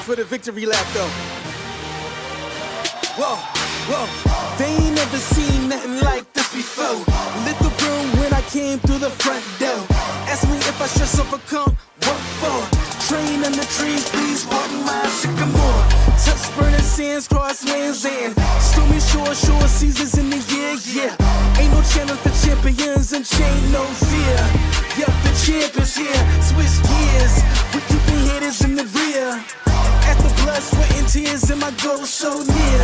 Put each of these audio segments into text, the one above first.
for the victory lap, though. Whoa, whoa. They ain't never seen nothing like this before. Lit the room when I came through the front door. Ask me if I should overcome, what for? Train in the trees, please walk my sycamore. Touch burning sands, cross lands, and stormy shore seasons in the year, yeah. Ain't no challenge for champions and chain no fear. Yup, the champ is here, switch gears. We keeping haters in the rear. At the blood, sweat, and tears, and my goal so near.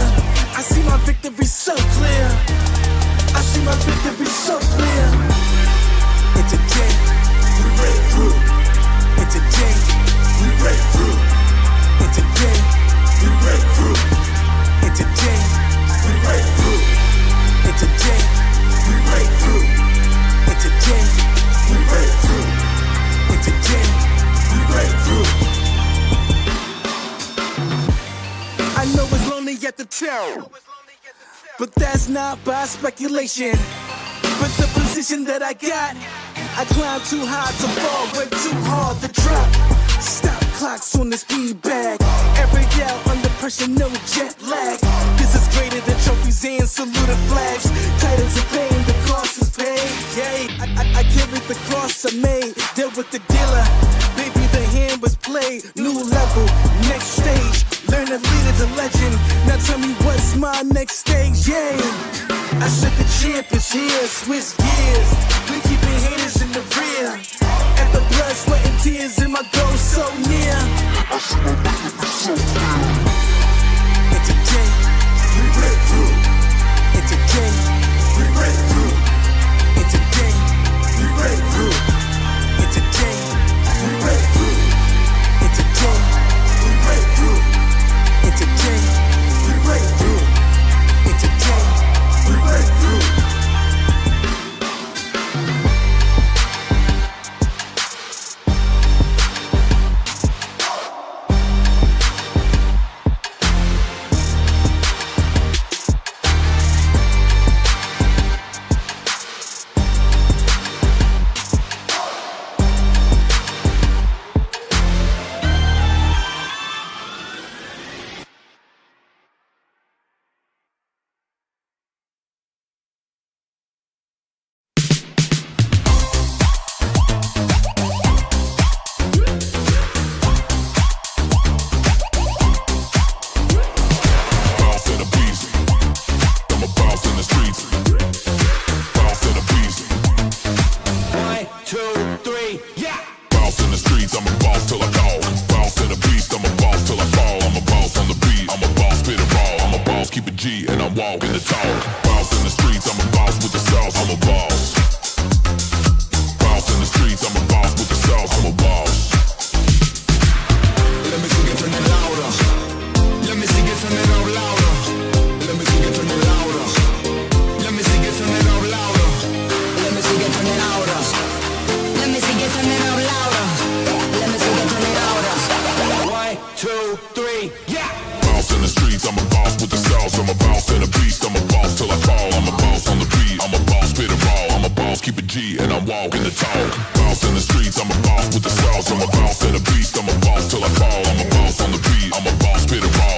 I see my victory so clear. I see my victory so clear. And today, we break through. And today, we break through. And today, we break through. And today, we break through. And today, we break through. And today, we break through. And today, we break through. I know it's lonely at the top, but that's not by speculation. But the position that I got, I climb too high to fall, way too hard to drop. Stop clocks on the speed bag. Every out under pressure, no jet lag. This is greater than trophies and saluted flags. Titles are pain, the cost is paid. Yay, I carried the cross I made. Dealt with the dealer, baby, the hand was played. New level, next stage. Learn to lead as a legend. Now tell me what's my next stage, yay. I said the champ is here, switch gears. We keeping haters in the rear. At the blood, sweat, and tears, and my goal so near. I see my victory so clear. And today, we break through. And today, we break through. And today, we break through. And today, we break through. And today, we break through. And today, we break through. And today, we break through.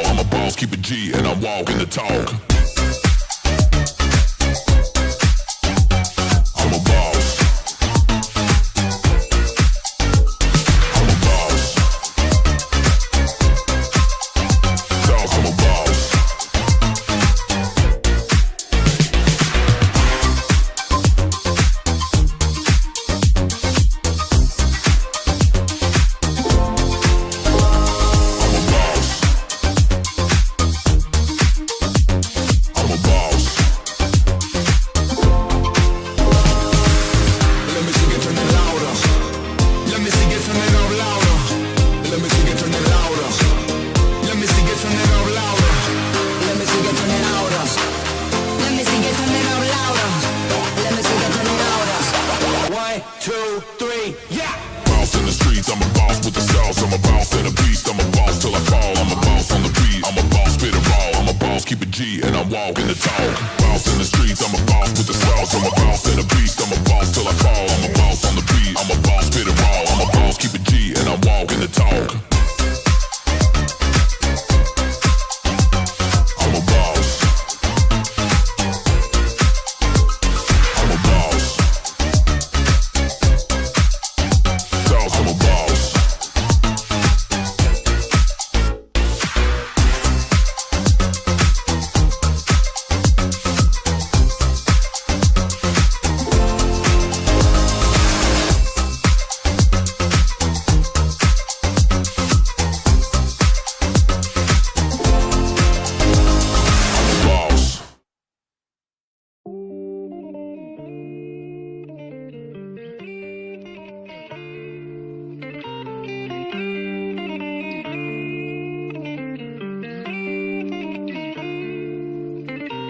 I'm a boss, keep it G, and I walk in the talk.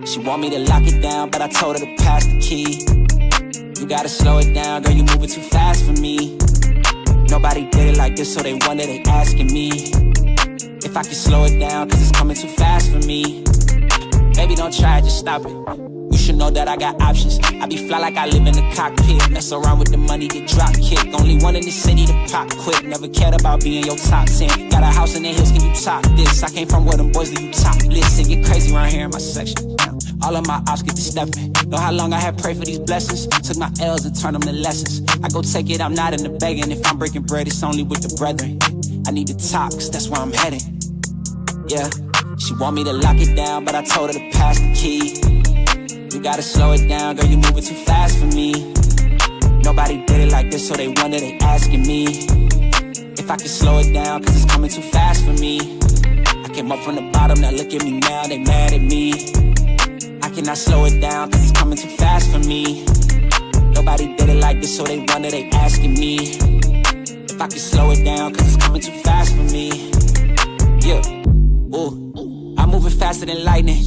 She want me to lock it down, but I told her to pass the key. You gotta slow it down, girl, you moving too fast for me. Nobody did it like this, so they wonder, they asking me if I can slow it down, cause it's coming too fast for me. Baby, don't try it, just stop it. You should know that I got options. I be fly like I live in the cockpit. Mess around with the money, get drop kick. Only one in the city to pop quick. Never cared about being your top 10. Got a house in the hills, can you top this? I came from where them boys do you top list. It get crazy around here in my section. All of my ops get to stepping. Know how long I had prayed for these blessings. Took my L's and turned them to lessons. I go take it, I'm not in the begging. If I'm breaking bread, it's only with the brethren. I need to talk, cause that's where I'm heading. Yeah, she want me to lock it down, but I told her to pass the key. You gotta slow it down, girl, you moving too fast for me. Nobody did it like this, so they wonder, they asking me if I can slow it down, cause it's coming too fast for me. I came up from the bottom, now look at me now, they mad at me. I cannot slow it down, cause it's coming too fast for me. Nobody did it like this, so they wonder, they asking me if I can slow it down, cause it's coming too fast for me. Yeah, ooh, I'm moving faster than lightning.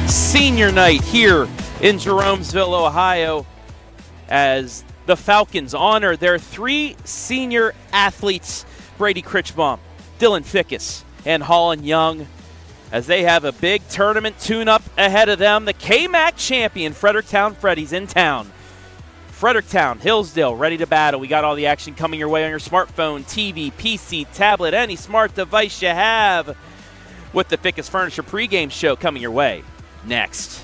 Senior night here in Jeromesville, Ohio, as the Falcons honor their 3 senior athletes, Bradey Krichbaum, Dylan Fickes, and Holland Young, as they have a big tournament tune-up ahead of them. The KMAC Champion Fredericktown Freddies in town. Fredericktown, Hillsdale, ready to battle. We got all the action coming your way on your smartphone, TV, PC, tablet, any smart device you have, with the Fickes Furniture pregame show coming your way next.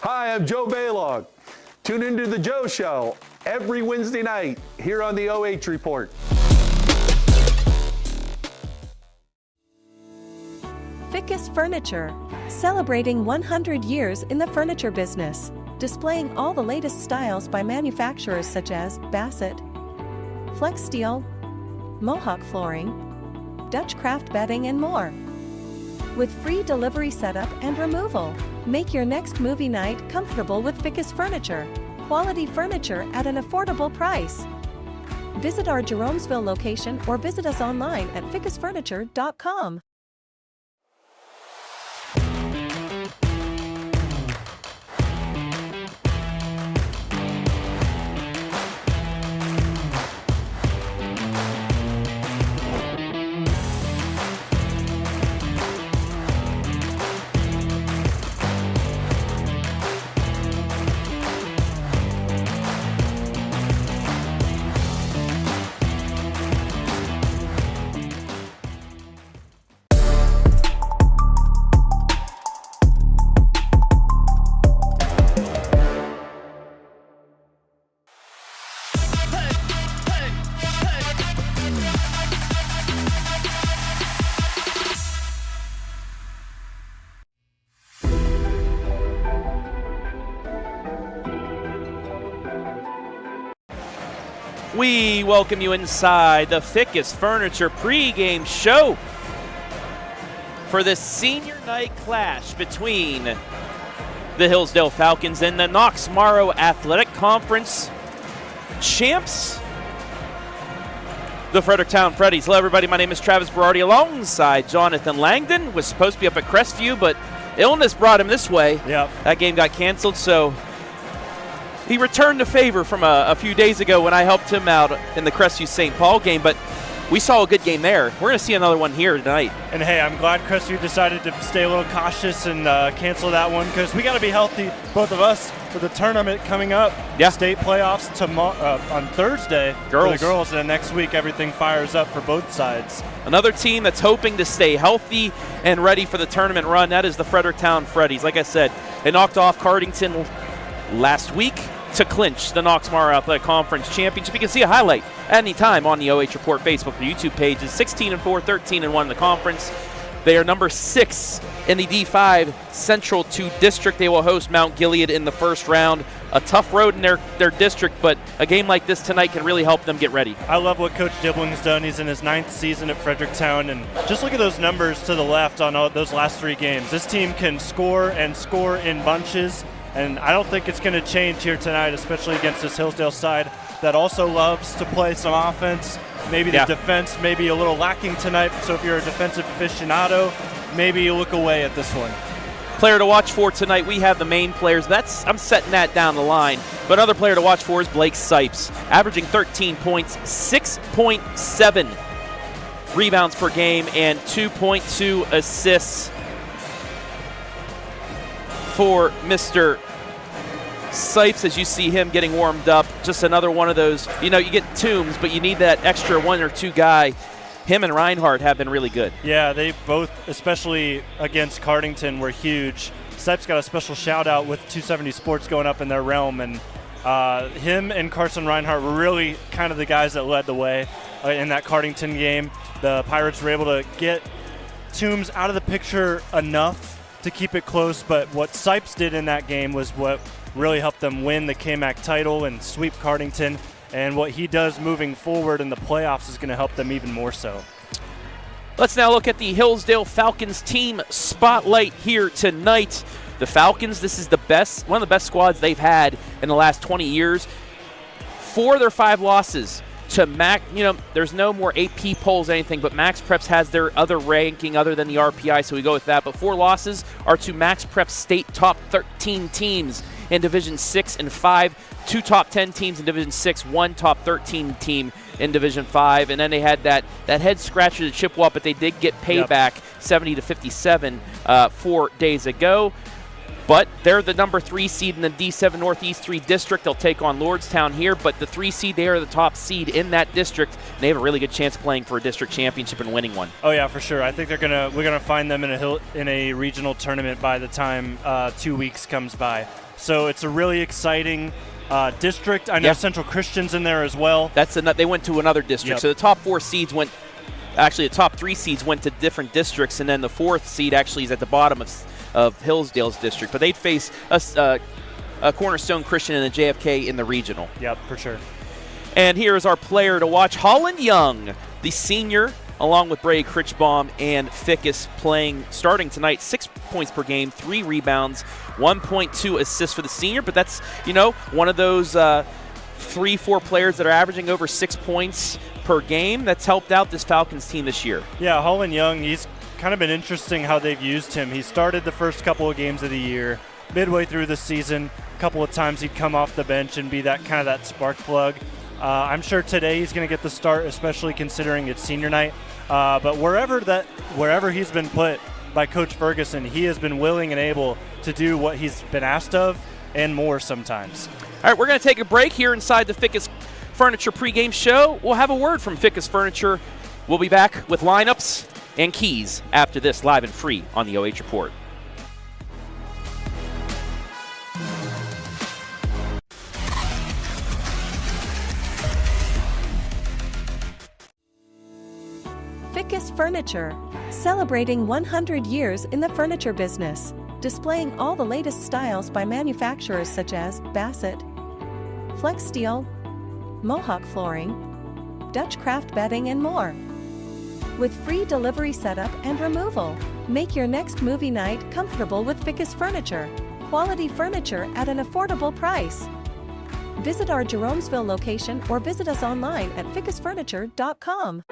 Hi, I'm Joe Baylog. Tune into the Joe Show every Wednesday night here on the OH Report. Fickes Furniture, celebrating 100 years in the furniture business, displaying all the latest styles by manufacturers such as Bassett, Flex Steel, Mohawk Flooring, Dutch Craft Bedding, and more. With free delivery setup and removal, make your next movie night comfortable with Fickes Furniture. Quality furniture at an affordable price. Visit our Jeromesville location or visit us online at fickesfurniture.com. We welcome you inside the Fickes Furniture pregame show for the senior night clash between the Hillsdale Falcons and the Knox Morrow Athletic Conference champs, the Fredericktown Freddies. Hello, everybody. My name is Travis Berardi alongside Jonathan Langdon. Was supposed to be up at Crestview, but illness brought him this way. Yep. That game got canceled, so he returned the favor from a few days ago when I helped him out in the Crestview St. Paul game, but we saw a good game there. We're going to see another one here tonight. And hey, I'm glad Crestview decided to stay a little cautious and cancel that one, because we got to be healthy, both of us, for the tournament coming up. Yeah. State playoffs on Thursday for the girls, and then next week everything fires up for both sides. Another team that's hoping to stay healthy and ready for the tournament run, that is the Fredericktown Freddies. Like I said, they knocked off Cardington last week to clinch the Knox-Mara Athletic Conference Championship. You can see a highlight anytime on the OH Report Facebook or YouTube pages. 16-4, 13-1 in the conference. They are number 6 in the D5 Central 2 district. They will host Mount Gilead in the first round. A tough road in their district, but a game like this tonight can really help them get ready. I love what Coach Dibling's done. He's in his 9th season at Fredericktown, and just look at those numbers to the left on those last 3 games. This team can score and score in bunches, and I don't think it's going to change here tonight, especially against this Hillsdale side that also loves to play some offense. Maybe the defense may be a little lacking tonight, so if you're a defensive aficionado, maybe you look away at this one. Player to watch for tonight, we have the main players. I'm setting that down the line. But another player to watch for is Blake Sipes, averaging 13 points, 6.7 rebounds per game, and 2.2 assists for Mr. Sipes, as you see him getting warmed up. Just another one of those, you get Toombs, but you need that extra 1 or 2 guy. Him and Reinhardt have been really good. Yeah, they both, especially against Cardington, were huge. Sipes got a special shout-out with 270 Sports going up in their realm, and him and Carson Reinhardt were really kind of the guys that led the way in that Cardington game. The Pirates were able to get Toombs out of the picture enough to keep it close, but what Sipes did in that game was what really helped them win the KMAC title and sweep Cardington. And what he does moving forward in the playoffs is going to help them even more so. Let's now look at the Hillsdale Falcons team spotlight here tonight. The Falcons, this is one of the best squads they've had in the last 20 years. 4 of their 5 losses to MAC. There's no more AP polls or anything, but Max Preps has their other ranking other than the RPI, so we go with that. But 4 losses are to Max Preps state top 13 teams in Division 6 and 5. 2 top 10 teams in Division 6, 1 top 13 team in Division 5, and then they had that head scratcher to Chippewa, but they did get payback 70-57 4 days ago. But they're the number 3 seed in the D7 Northeast 3 district. They'll take on Lordstown here, but the 3 seed, they are the top seed in that district, and they have a really good chance of playing for a district championship and winning one. Oh yeah, for sure. I think we're gonna find them in a regional tournament by the time 2 weeks comes by. So it's a really exciting district. I know Central Christian's in there as well. They went to another district. So the top 4 seeds the top 3 seeds went to different districts, and then the 4th seed actually is at the bottom of Hillsdale's district. But they'd face a Cornerstone Christian and a JFK in the regional. Yep, for sure. And here is our player to watch, Holland Young, the senior, along with Bradey Krichbaum and Fickes starting tonight. 6 points per game, 3 rebounds, 1.2 assists for the senior. But that's, one of those 3-4 players that are averaging over 6 points per game. That's helped out this Falcons team this year. Yeah, Holland Young, he's kind of been interesting how they've used him. He started the first couple of games of the year. Midway through the season, a couple of times he'd come off the bench and be that spark plug. I'm sure today he's going to get the start, especially considering it's senior night. But wherever he's been put by Coach Ferguson, he has been willing and able to do what he's been asked of and more sometimes. All right, we're going to take a break here inside the Fickes Furniture pregame show. We'll have a word from Fickes Furniture. We'll be back with lineups and keys after this, live and free on the OH Report. Fickes Furniture, celebrating 100 years in the furniture business, displaying all the latest styles by manufacturers such as Bassett, Flex Steel, Mohawk Flooring, Dutch Craft Bedding, and more. With free delivery setup and removal, make your next movie night comfortable with Fickes Furniture. Quality furniture at an affordable price. Visit our Jeromesville location or visit us online at fickesfurniture.com.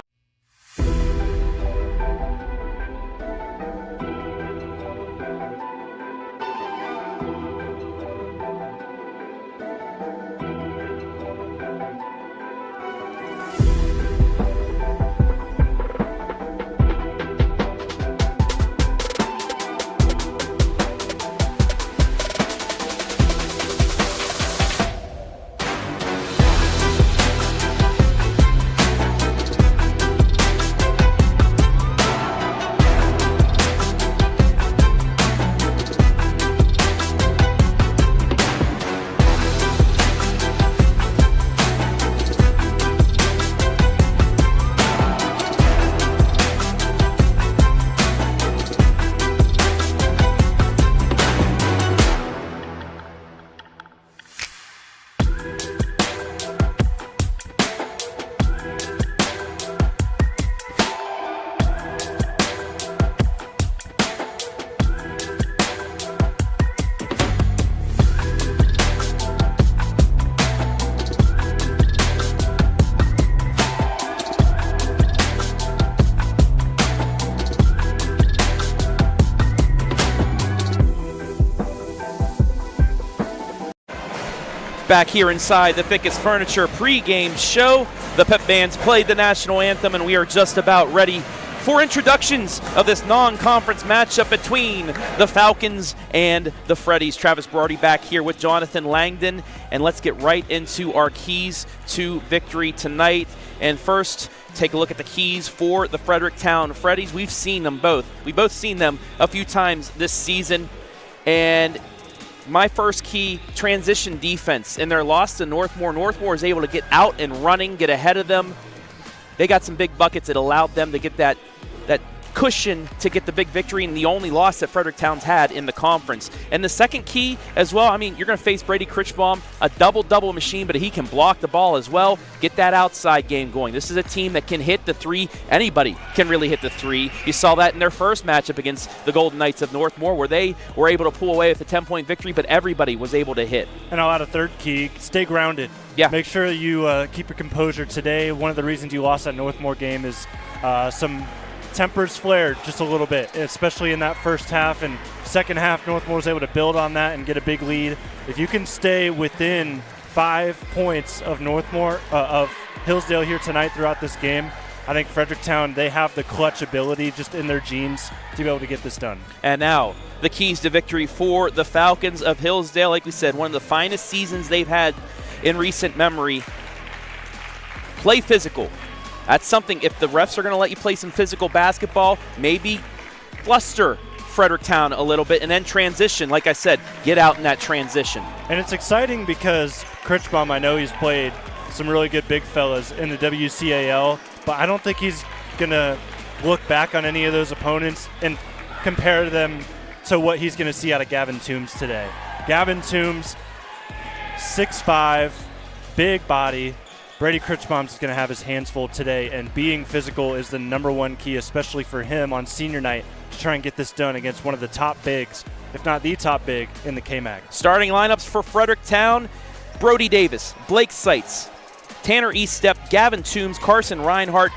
Back here inside the Fickes Furniture pregame show, the pep bands played the national anthem, and we are just about ready for introductions of this non-conference matchup between the Falcons and the Freddies. Travis Bradey back here with Jonathan Langdon, and let's get right into our keys to victory tonight. And first, take a look at the keys for the Fredericktown Freddies. We've seen them both. We've both seen them a few times this season, and my first key, transition defense. In their loss to Northmore, Northmore is able to get out and running, get ahead of them. They got some big buckets. It allowed them to get that cushion to get the big victory, and the only loss that Fredericktown's had in the conference. And the second key as well, I mean, you're going to face Bradey Krichbaum, a double-double machine, but he can block the ball as well, get that outside game going. This is a team that can hit the three. Anybody can really hit the three. You saw that in their first matchup against the Golden Knights of Northmore, where they were able to pull away with a 10-point victory, but everybody was able to hit. And I'll add a third key, stay grounded. Yeah. Make sure you keep your composure today. One of the reasons you lost that Northmore game is some tempers flared just a little bit, especially in that first half. And second half, Northmore was able to build on that and get a big lead. If you can stay within 5 points of Northmore, of Hillsdale here tonight throughout this game, I think Fredericktown, they have the clutch ability just in their genes to be able to get this done. And now, the keys to victory for the Falcons of Hillsdale. Like we said, one of the finest seasons they've had in recent memory. Play physical. That's something, if the refs are going to let you play some physical basketball, maybe fluster Fredericktown a little bit and then transition. Like I said, get out in that transition. And it's exciting because Krichbaum, I know he's played some really good big fellas in the WCAL, but I don't think he's going to look back on any of those opponents and compare them to what he's going to see out of Gavin Toombs today. Gavin Toombs, 6'5", big body. Bradey Krichbaum is going to have his hands full today, and being physical is the number one key, especially for him on senior night, to try and get this done against one of the top bigs, if not the top big, in the KMAC. Starting lineups for Fredericktown: Brody Davis, Blake Seitz, Tanner Eastep, Gavin Toombs, Carson Reinhardt,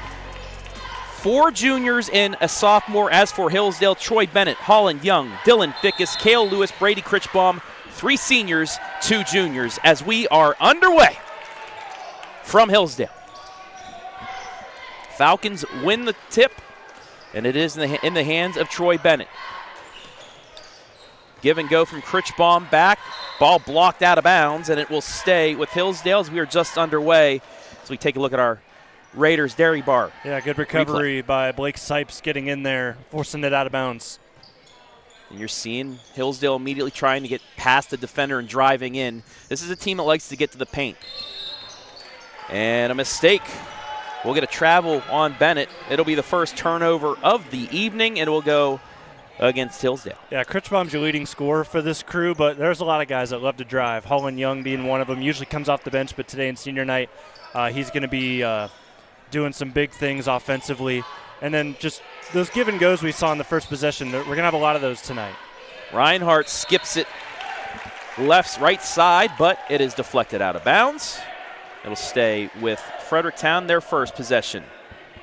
4 juniors and a sophomore. As for Hillsdale, Troy Bennett, Holland Young, Dylan Fickes, Cale Lewis, Bradey Krichbaum, 3 seniors, 2 juniors, as we are underway from Hillsdale. Falcons win the tip, and it is in the hands of Troy Bennett. Give and go from Krichbaum back. Ball blocked out of bounds, and it will stay with Hillsdale as we are just underway. So we take a look at our Raiders dairy bar. Yeah, good recovery by Blake Sipes getting in there, forcing it out of bounds. And you're seeing Hillsdale immediately trying to get past the defender and driving in. This is a team that likes to get to the paint. And a mistake. We'll get a travel on Bennett. It'll be the first turnover of the evening, and it will go against Hillsdale. Yeah, Krichbaum's your leading scorer for this crew, but there's a lot of guys that love to drive. Holland Young being one of them. Usually comes off the bench, but today in senior night, he's going to be doing some big things offensively. And then just those give and goes we saw in the first possession, we're going to have a lot of those tonight. Reinhardt skips it right side, but it is deflected out of bounds. It'll stay with Fredericktown, their first possession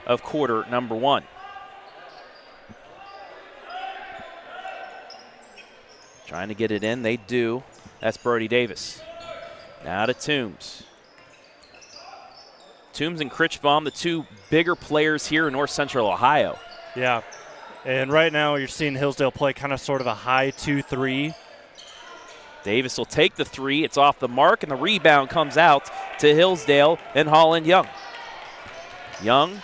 of quarter number 1. Trying to get it in, they do. That's Brody Davis. Now to Toombs. Toombs and Krichbaum, the 2 bigger players here in North Central Ohio. Yeah, and right now you're seeing Hillsdale play kind of sort of a high 2-3. Davis will take the 3. It's off the mark, and the rebound comes out to Hillsdale and Holland Young. Young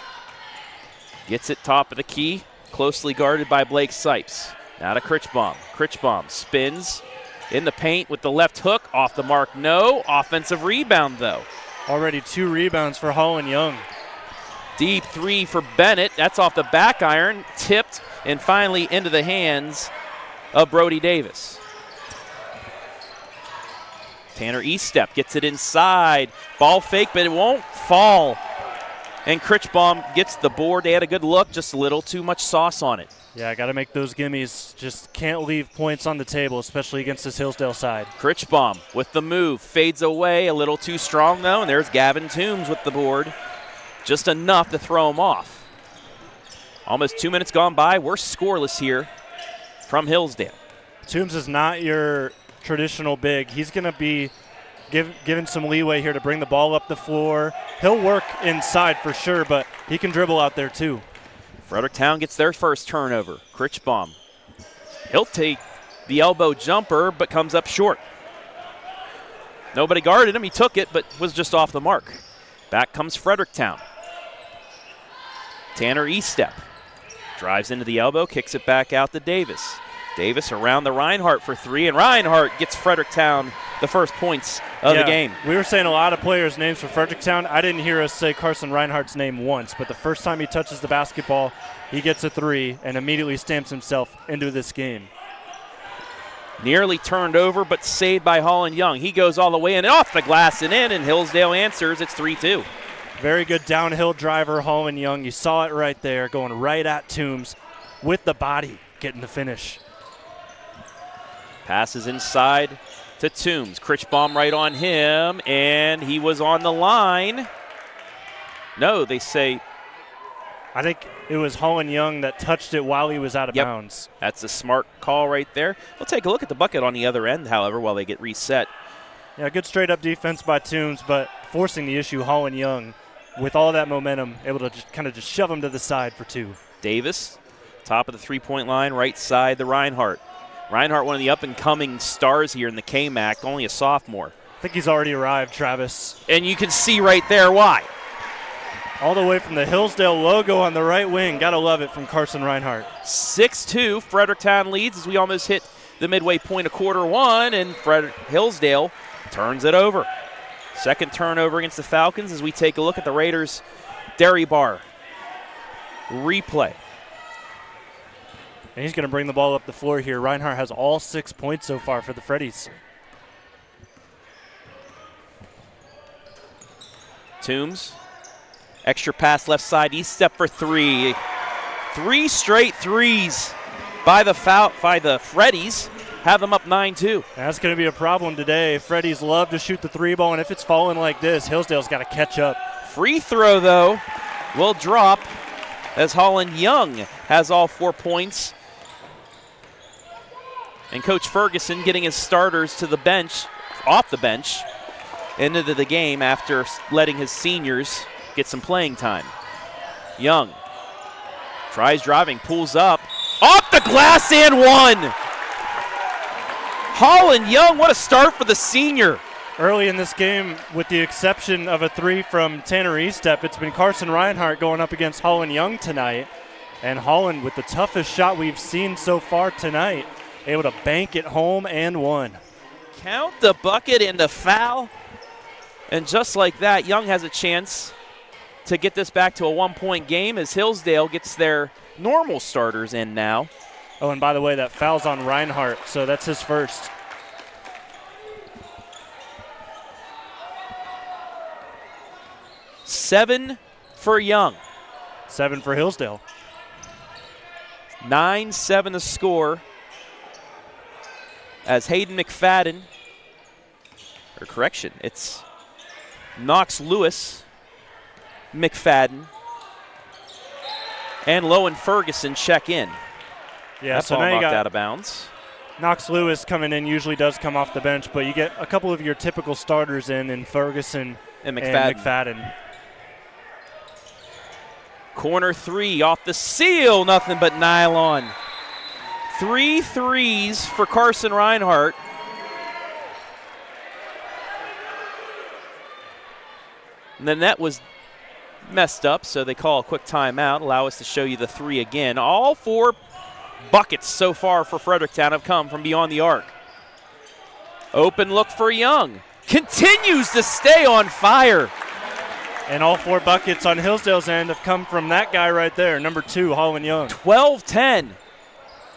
gets it top of the key, closely guarded by Blake Sipes. Now to Krichbaum. Krichbaum spins in the paint with the left hook. Off the mark, no. Offensive rebound, though. Already 2 rebounds for Holland Young. Deep 3 for Bennett. That's off the back iron, tipped, and finally into the hands of Brody Davis. Tanner Eastep gets it inside. Ball fake, but it won't fall. And Krichbaum gets the board. They had a good look, just a little too much sauce on it. Yeah, got to make those gimmies. Just can't leave points on the table, especially against this Hillsdale side. Krichbaum with the move. Fades away, a little too strong, though. And there's Gavin Toombs with the board. Just enough to throw him off. Almost 2 minutes gone by. We're scoreless here from Hillsdale. Toombs is not your traditional big. He's going to be given some leeway here to bring the ball up the floor. He'll work inside for sure, but he can dribble out there too. Fredericktown gets their first turnover. Krichbaum. He'll take the elbow jumper, but comes up short. Nobody guarded him. He took it, but was just off the mark. Back comes Fredericktown. Tanner Estep drives into the elbow, kicks it back out to Davis. Davis around the Reinhardt for three, and Reinhardt gets Fredericktown the first points of the game. We were saying a lot of players' names for Fredericktown. I didn't hear us say Carson Reinhardt's name once, but the first time he touches the basketball, he gets a three and immediately stamps himself into this game. Nearly turned over, but saved by Holland Young. He goes all the way in and off the glass and in, and Hillsdale answers. It's 3-2. Very good downhill driver, Holland Young. You saw it right there, going right at Toombs with the body, getting the finish. Passes inside to Toombs. Krichbaum right on him, and he was on the line. No, they say. I think it was Holland Young that touched it while he was out of bounds. That's a smart call right there. We'll take a look at the bucket on the other end, however, while they get reset. Yeah, good straight-up defense by Toombs, but forcing the issue, Holland Young, with all that momentum, able to just kind of just shove him to the side for two. Davis, top of the three-point line, right side the Reinhardt. Reinhardt, one of the up-and-coming stars here in the KMAC, only a sophomore. I think he's already arrived, Travis. And you can see right there why. All the way from the Hillsdale logo on the right wing. Gotta love it from Carson Reinhardt. 6-2, Fredericktown leads as we almost hit the midway point of quarter one, and Hillsdale turns it over. Second turnover against the Falcons as we take a look at the Raiders' Dairy Bar replay. And he's going to bring the ball up the floor here. Reinhardt has all 6 points so far for the Freddies. Toombs, extra pass left side, Estep for three. 3 straight threes by the Freddies. Have them up 9-2. That's going to be a problem today. Freddies love to shoot the three ball, and if it's falling like this, Hillsdale's got to catch up. Free throw, though, will drop as Holland Young has all 4 points. And Coach Ferguson getting his starters to the bench, off the bench, into the game after letting his seniors get some playing time. Young tries driving, pulls up, off the glass and one! Holland Young, what a start for the senior. Early in this game, with the exception of a three from Tanner Estep, it's been Carson Reinhardt going up against Holland Young tonight. And Holland, with the toughest shot we've seen so far tonight, able to bank it home and one. Count the bucket and the foul. And just like that, Young has a chance to get this back to a 1-point game as Hillsdale gets their normal starters in now. Oh, and by the way, that foul's on Reinhardt, so that's his first. Seven for Young. 7 for Hillsdale. 9-7 the score as Hayden McFadden, or correction, it's Knox Lewis, McFadden, and Lowen Ferguson check in. Yeah, That's so all now you knocked got out of bounds. Knox Lewis coming in usually does come off the bench, but you get a couple of your typical starters in Ferguson and McFadden. Corner three off the seal, nothing but nylon. 3 threes for Carson Reinhardt. And the net was messed up, so they call a quick timeout, allow us to show you the three again. All 4 buckets so far for Fredericktown have come from beyond the arc. Open look for Young. Continues to stay on fire. And all 4 buckets on Hillsdale's end have come from that guy right there, number 2, Holland Young. 12-10.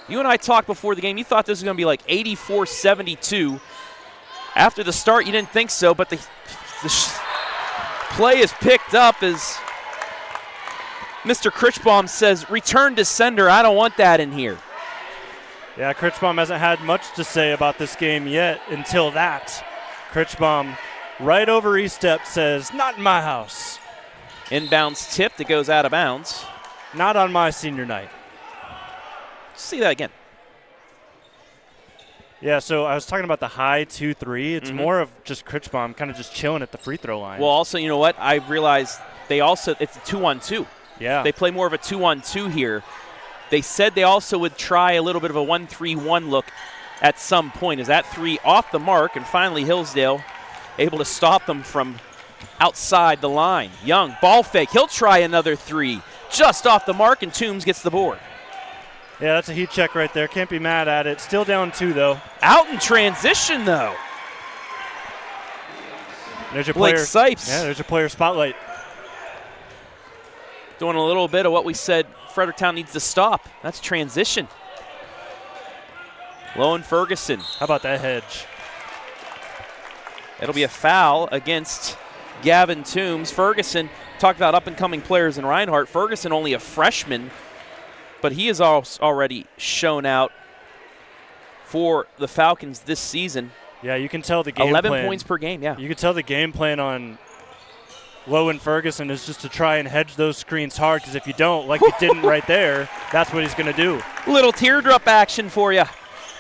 You and I talked before the game. You thought this was going to be like 84-72. After the start, you didn't think so, but the play is picked up as Mr. Krichbaum says, return to sender. I don't want that in here. Yeah, Krichbaum hasn't had much to say about this game yet until that. Krichbaum right over Estep says, not in my house. Inbounds tip that goes out of bounds. Not on my senior night. See that again. Yeah, so I was talking about the high 2-3. It's more of just Krichbaum kind of just chilling at the free throw line. Well, also, you know what? I realized it's a 2-on-2. Yeah. They play more of a 2-on-2 here. They said they also would try a little bit of a 1-3-1 look at some point. Is that three off the mark? And finally, Hillsdale able to stop them from outside the line. Young, ball fake. He'll try another three. Just off the mark, and Toombs gets the board. Yeah, that's a heat check right there. Can't be mad at it. Still down 2, though. Out in transition, though. There's your Blake player. Sipes. Yeah, there's your player spotlight. Doing a little bit of what we said Fredericktown needs to stop. That's transition. Lowen Ferguson. How about that hedge? It'll be a foul against Gavin Toombs. Ferguson, talked about up-and-coming players in Reinhardt. Ferguson only a freshman, but he has already shown out for the Falcons this season. Yeah, you can tell the game 11 plan. points per game, yeah. You can tell the game plan on Lowen Ferguson is just to try and hedge those screens hard, because if you don't, like you didn't right there, that's what he's going to do. Little teardrop action for you.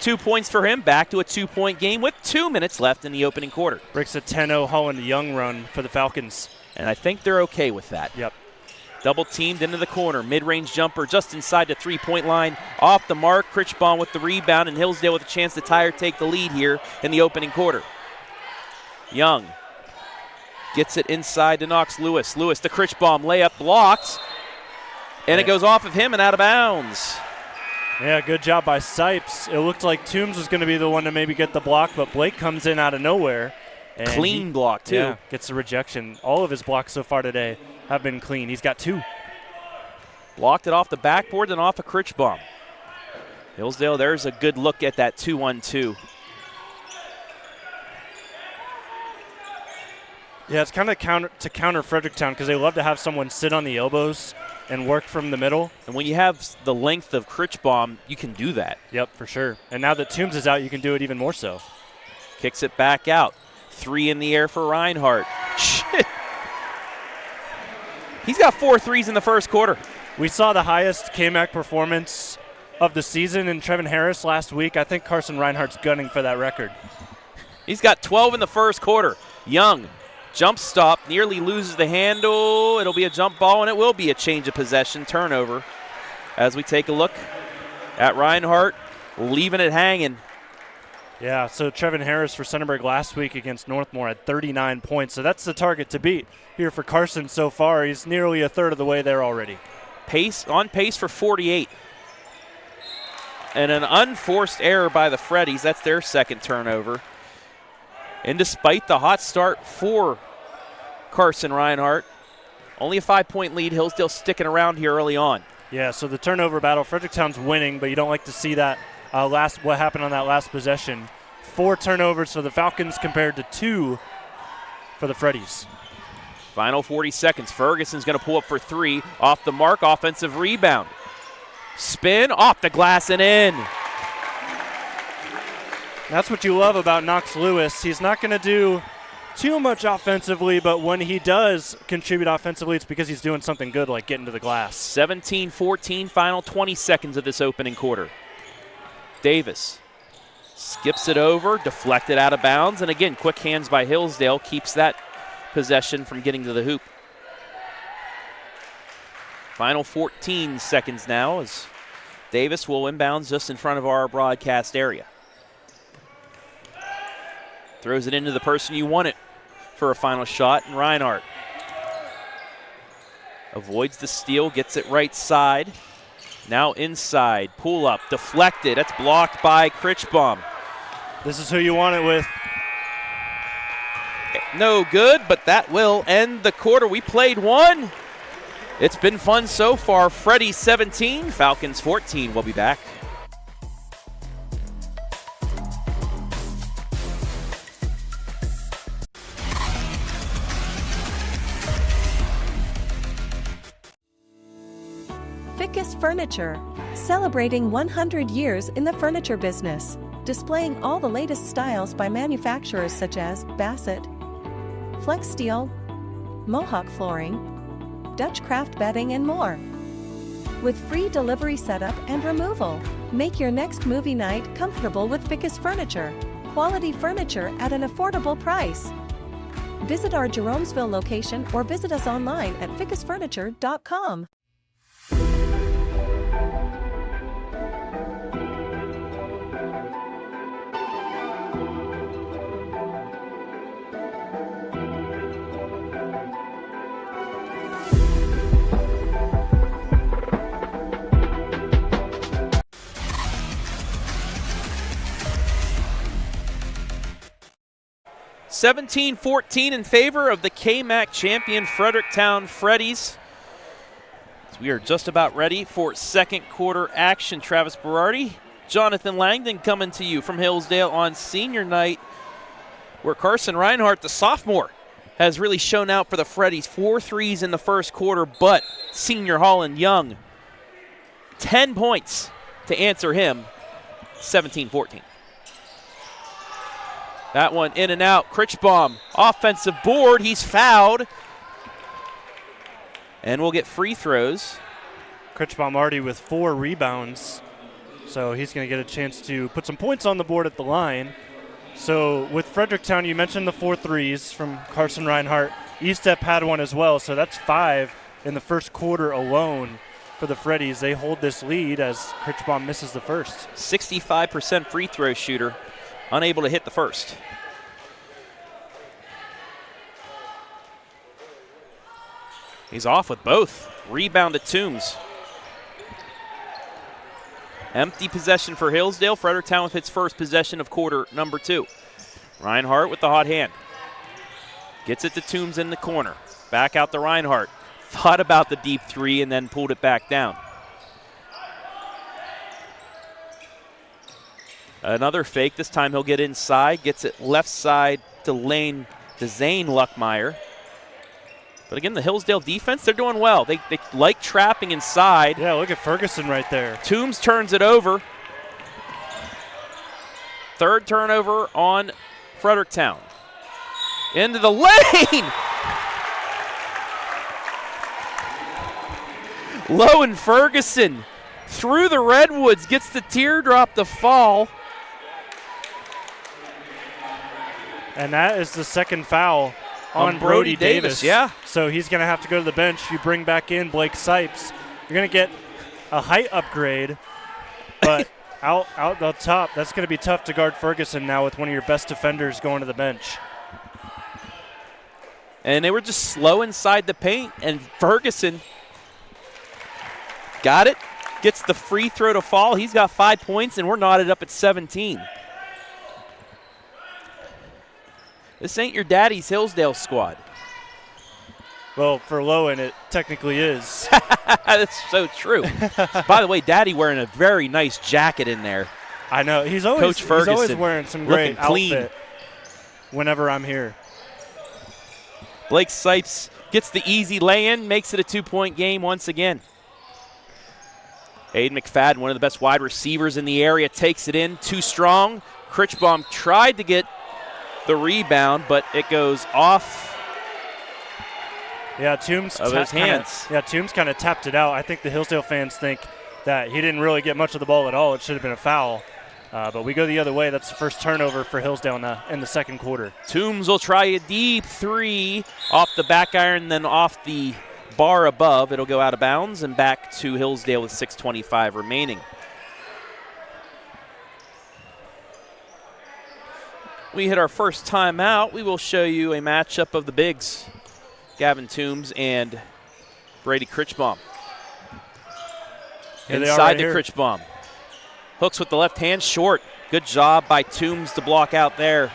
2 points for him, back to a 2-point game with 2 minutes left in the opening quarter. Breaks a 10-0 Holland Young run for the Falcons. And I think they're okay with that. Yep. Double teamed into the corner. Mid-range jumper just inside the three-point line. Off the mark. Krichbaum with the rebound, and Hillsdale with a chance to tie or take the lead here in the opening quarter. Young gets it inside to Knox Lewis. Lewis to Krichbaum. Layup blocked. And it goes off of him and out of bounds. Yeah, good job by Sipes. It looked like Toombs was going to be the one to maybe get the block, but Blake comes in out of nowhere. And clean block, too. Yeah, gets the rejection. All of his blocks so far today have been clean. He's got 2. Blocked it off the backboard, then off of Krichbaum. Hillsdale, there's a good look at that 2-1-2. Yeah, it's kind of counter Fredericktown, because they love to have someone sit on the elbows and work from the middle. And when you have the length of Krichbaum, you can do that. Yep, for sure. And now that Toombs is out, you can do it even more so. Kicks it back out. 3 in the air for Reinhardt. Shit. He's got 4 threes in the first quarter. We saw the highest KMAC performance of the season in Trevin Harris last week. I think Carson Reinhardt's gunning for that record. He's got 12 in the first quarter. Young, jump stop, nearly loses the handle. It'll be a jump ball, and it will be a change of possession, turnover. As we take a look at Reinhardt, leaving it hanging. Yeah, so Trevin Harris for Centerburg last week against Northmore had 39 points. So that's the target to beat here for Carson so far. He's nearly a third of the way there already. On pace for 48. And an unforced error by the Freddies. That's their second turnover. And despite the hot start for Carson Reinhardt, only a 5-point lead. Hillsdale sticking around here early on. Yeah, so the turnover battle, Fredericktown's winning, but you don't like to see that what happened on that last possession. 4 turnovers for the Falcons compared to 2 for the Freddies. Final 40 seconds. Ferguson's going to pull up for 3. Off the mark, offensive rebound. Spin, off the glass and in. That's what you love about Knox Lewis. He's not going to do too much offensively, but when he does contribute offensively, it's because he's doing something good, like getting to the glass. 17-14, final 20 seconds of this opening quarter. Davis skips it over, deflected out of bounds, and again, quick hands by Hillsdale keeps that possession from getting to the hoop. Final 14 seconds now as Davis will inbounds just in front of our broadcast area. Throws it into the person you want it for a final shot, and Reinhardt avoids the steal, gets it right side. Now inside, pull up, deflected. That's blocked by Krichbaum. This is who you want it with. No good, but that will end the quarter. We played one. It's been fun so far. Freddies 17, Falcons 14. We'll be back. Fickes Furniture, celebrating 100 years in the furniture business, displaying all the latest styles by manufacturers such as Bassett, Flex Steel, Mohawk Flooring, Dutch Craft Bedding, and more. With free delivery setup and removal, Make your next movie night comfortable with Fickes Furniture. Quality furniture at an affordable price. Visit our Jeromesville location or visit us online at fickesfurniture.com. 17-14 in favor of the KMAC Champion Fredericktown Freddies. So we are just about ready for second quarter action. Travis Berardi, Jonathan Langdon coming to you from Hillsdale on senior night, where Carson Reinhardt, the sophomore, has really shown out for the Freddies. 4 threes in the first quarter, but senior Holland Young, 10 points to answer him, 17-14. That one in and out. Krichbaum, offensive board. He's fouled. And we'll get free throws. Krichbaum already with 4 rebounds, so he's going to get a chance to put some points on the board at the line. So with Fredericktown, you mentioned the 4 threes from Carson Reinhardt. Estep had one as well, so that's 5 in the first quarter alone for the Freddies. They hold this lead as Krichbaum misses the first. 65% free throw shooter. Unable to hit the first. He's off with both. Rebound to Toombs. Empty possession for Hillsdale. Fredericktown with its first possession of quarter number 2. Reinhardt with the hot hand. Gets it to Toombs in the corner. Back out to Reinhardt. Thought about the deep 3 and then pulled it back down. Another fake. This time he'll get inside. Gets it left side to Zane Luckmeyer. But again, the Hillsdale defense, they're doing well. They like trapping inside. Yeah, look at Ferguson right there. Toombs turns it over. Third turnover on Fredericktown. Into the lane! Lowen Ferguson through the Redwoods, gets the teardrop to fall. And that is the second foul on Bradey Davis. Yeah. So he's going to have to go to the bench. You bring back in Blake Sipes. You're going to get a height upgrade, but out the top, that's going to be tough to guard Ferguson now with one of your best defenders going to the bench. And they were just slow inside the paint, and Ferguson got it, gets the free throw to fall. He's got 5 points, and we're knotted up at 17. This ain't your daddy's Hillsdale squad. Well, for Lowen, it technically is. That's so true. By the way, Daddy wearing a very nice jacket in there. I know. He's always wearing some great outfit whenever I'm here. Blake Sipes gets the easy lay-in, makes it a 2-point game once again. Aiden McFadden, one of the best wide receivers in the area, takes it in, too strong. Krichbaum tried to get the rebound, but it goes off Toombs of his hands. Toombs kind of tapped it out. I think the Hillsdale fans think that he didn't really get much of the ball at all. It should have been a foul. But we go the other way. That's the first turnover for Hillsdale in the second quarter. Toombs will try a deep 3 off the back iron, then off the bar above. It'll go out of bounds and back to Hillsdale with 6:25 remaining. We hit our first timeout. We will show you a matchup of the bigs, Gavin Toombs and Bradey Krichbaum. Inside to Krichbaum. Hooks with the left hand, short. Good job by Toombs to block out there.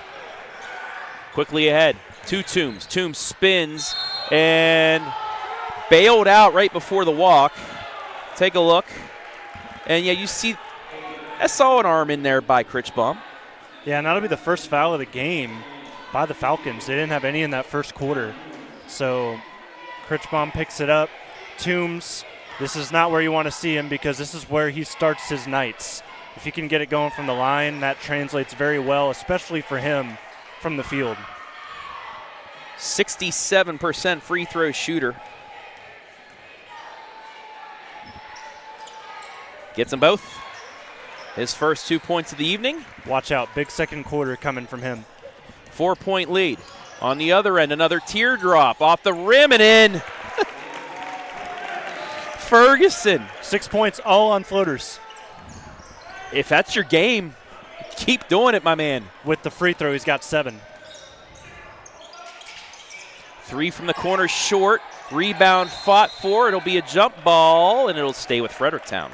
Quickly ahead to Toombs. Toombs spins and bailed out right before the walk. Take a look. And yeah, you see, I saw an arm in there by Krichbaum. Yeah, and that'll be the first foul of the game by the Falcons. They didn't have any in that first quarter. So Krichbaum picks it up. Toombs, this is not where you want to see him because this is where he starts his nights. If he can get it going from the line, that translates very well, especially for him from the field. 67% free throw shooter. Gets them both. His first 2 points of the evening. Watch out. Big second quarter coming from him. 4-point lead. On the other end, another teardrop off the rim and in. Ferguson. 6 points, all on floaters. If that's your game, keep doing it, my man. With the free throw, he's got 7. 3 from the corner short. Rebound fought for. It'll be a jump ball, and it'll stay with Fredericktown.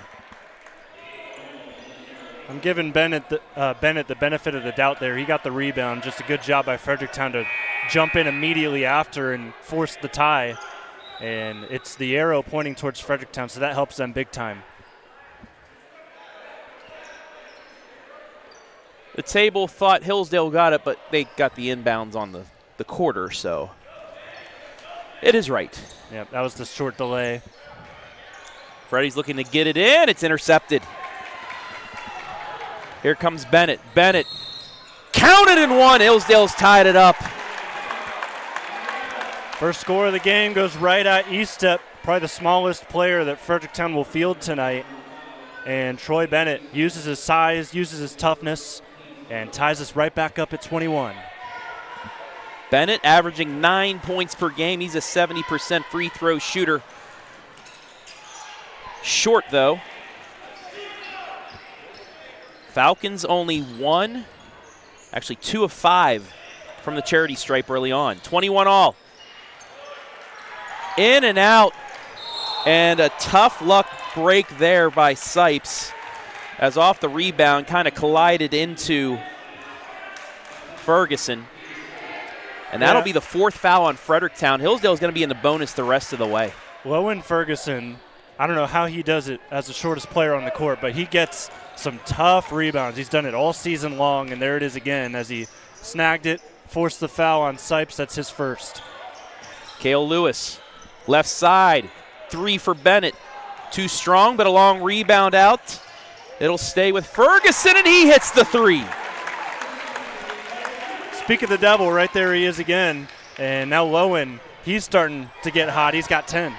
I'm giving Bennett the benefit of the doubt there. He got the rebound. Just a good job by Fredericktown to jump in immediately after and force the tie. And it's the arrow pointing towards Fredericktown, so that helps them big time. The table thought Hillsdale got it, but they got the inbounds on the quarter, so it is right. Yeah, that was the short delay. Freddie's looking to get it in. It's intercepted. Here comes Bennett. Bennett counted and one. Hillsdale's tied it up. First score of the game goes right at Estep, probably the smallest player that Fredericktown will field tonight. And Troy Bennett uses his size, uses his toughness, and ties us right back up at 21. Bennett averaging 9 points per game. He's a 70% free throw shooter. Short, though. Falcons only 2 of 5 from the charity stripe early on. 21 all. In and out. And a tough luck break there by Sipes, as off the rebound kind of collided into Ferguson. And that'll be the 4th foul on Fredericktown. Hillsdale's going to be in the bonus the rest of the way. Lowen Ferguson, I don't know how he does it as the shortest player on the court, but he gets some tough rebounds. He's done it all season long, and there it is again as he snagged it, forced the foul on Sipes. That's his first. Cale Lewis, left side, 3 for Bennett. Too strong, but a long rebound out. It'll stay with Ferguson, and he hits the 3. Speak of the devil, right there he is again. And now Lowen, he's starting to get hot. He's got 10.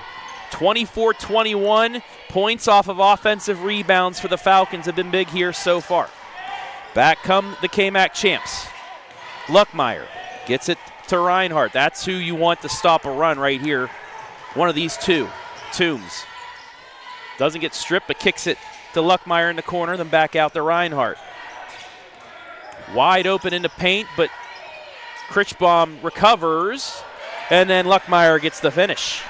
24-21 points off of offensive rebounds for the Falcons have been big here so far. Back come the KMAC champs. Luckmeyer gets it to Reinhardt. That's who you want to stop a run right here. One of these two. Toombs doesn't get stripped, but kicks it to Luckmeyer in the corner, then back out to Reinhardt. Wide open into paint, but Krichbaum recovers, and then Luckmeyer gets the finish.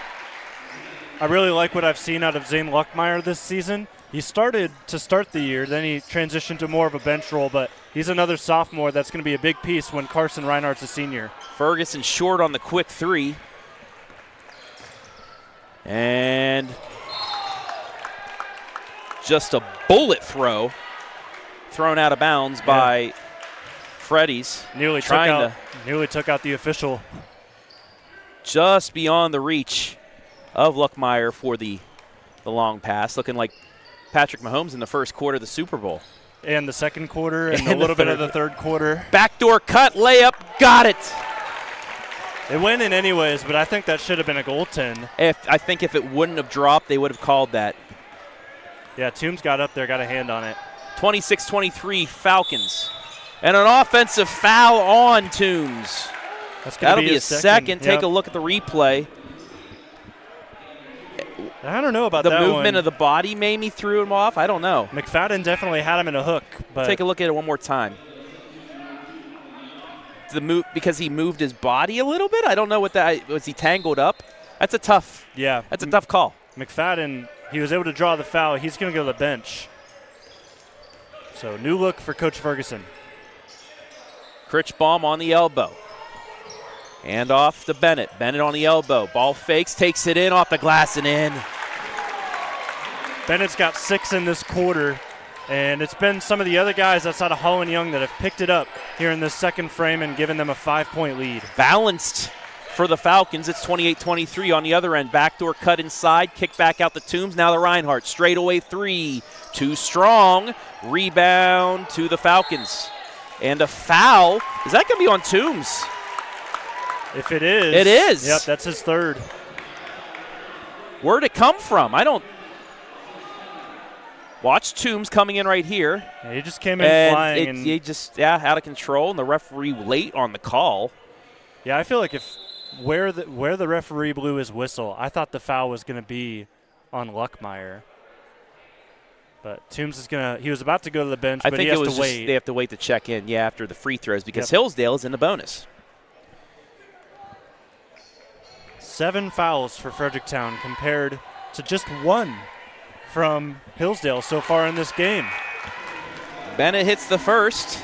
I really like what I've seen out of Zane Luckmeyer this season. He started to start the year, then he transitioned to more of a bench role, but he's another sophomore that's going to be a big piece when Carson Reinhardt's a senior. Ferguson short on the quick 3. And just a bullet throw thrown out of bounds by Freddies. Nearly took out the official. Just beyond the reach of Luckmeyer for the long pass, looking like Patrick Mahomes in the first quarter of the Super Bowl. And the second quarter and a little bit of the third quarter. Backdoor cut, layup, got it. It went in anyways, but I think that should have been a goaltend. I think if it wouldn't have dropped, they would have called that. Yeah, Toombs got up there, got a hand on it. 26-23 Falcons. And an offensive foul on Toombs. That'll be a second. Take a look at the replay. I don't know about the that movement one. of the body maybe threw him off. I don't know. McFadden definitely had him in a hook. But take a look at it one more time. The move because he moved his body a little bit. I don't know what that was. He tangled up. That's a tough. Yeah, that's a tough call. McFadden, he was able to draw the foul. He's going to go to the bench. So new look for Coach Ferguson. Krichbaum on the elbow. Hand off to Bennett. Bennett on the elbow. Ball fakes, takes it in off the glass and in. Bennett's got 6 in this quarter, and it's been some of the other guys outside of Holland Young that have picked it up here in this second frame and given them a 5-point lead. Balanced for the Falcons. It's 28-23 on the other end. Backdoor cut inside, kick back out the Toombs. Now the Reinhardt. Straightaway 3. Too strong. Rebound to the Falcons. And a foul. Is that going to be on Toombs? If it is. It is. Yep, that's his third. Where'd it come from? I don't. Watch Toombs coming in right here. Yeah, he just came in flying. He just out of control, and the referee late on the call. Yeah, I feel like where the referee blew his whistle, I thought the foul was going to be on Luckmeyer. But Toombs he was about to go to the bench, but he has to wait. They have to wait to check in, after the free throws because Hillsdale is in the bonus. 7 fouls for Fredericktown compared to just 1 from Hillsdale so far in this game. Bennett hits the first.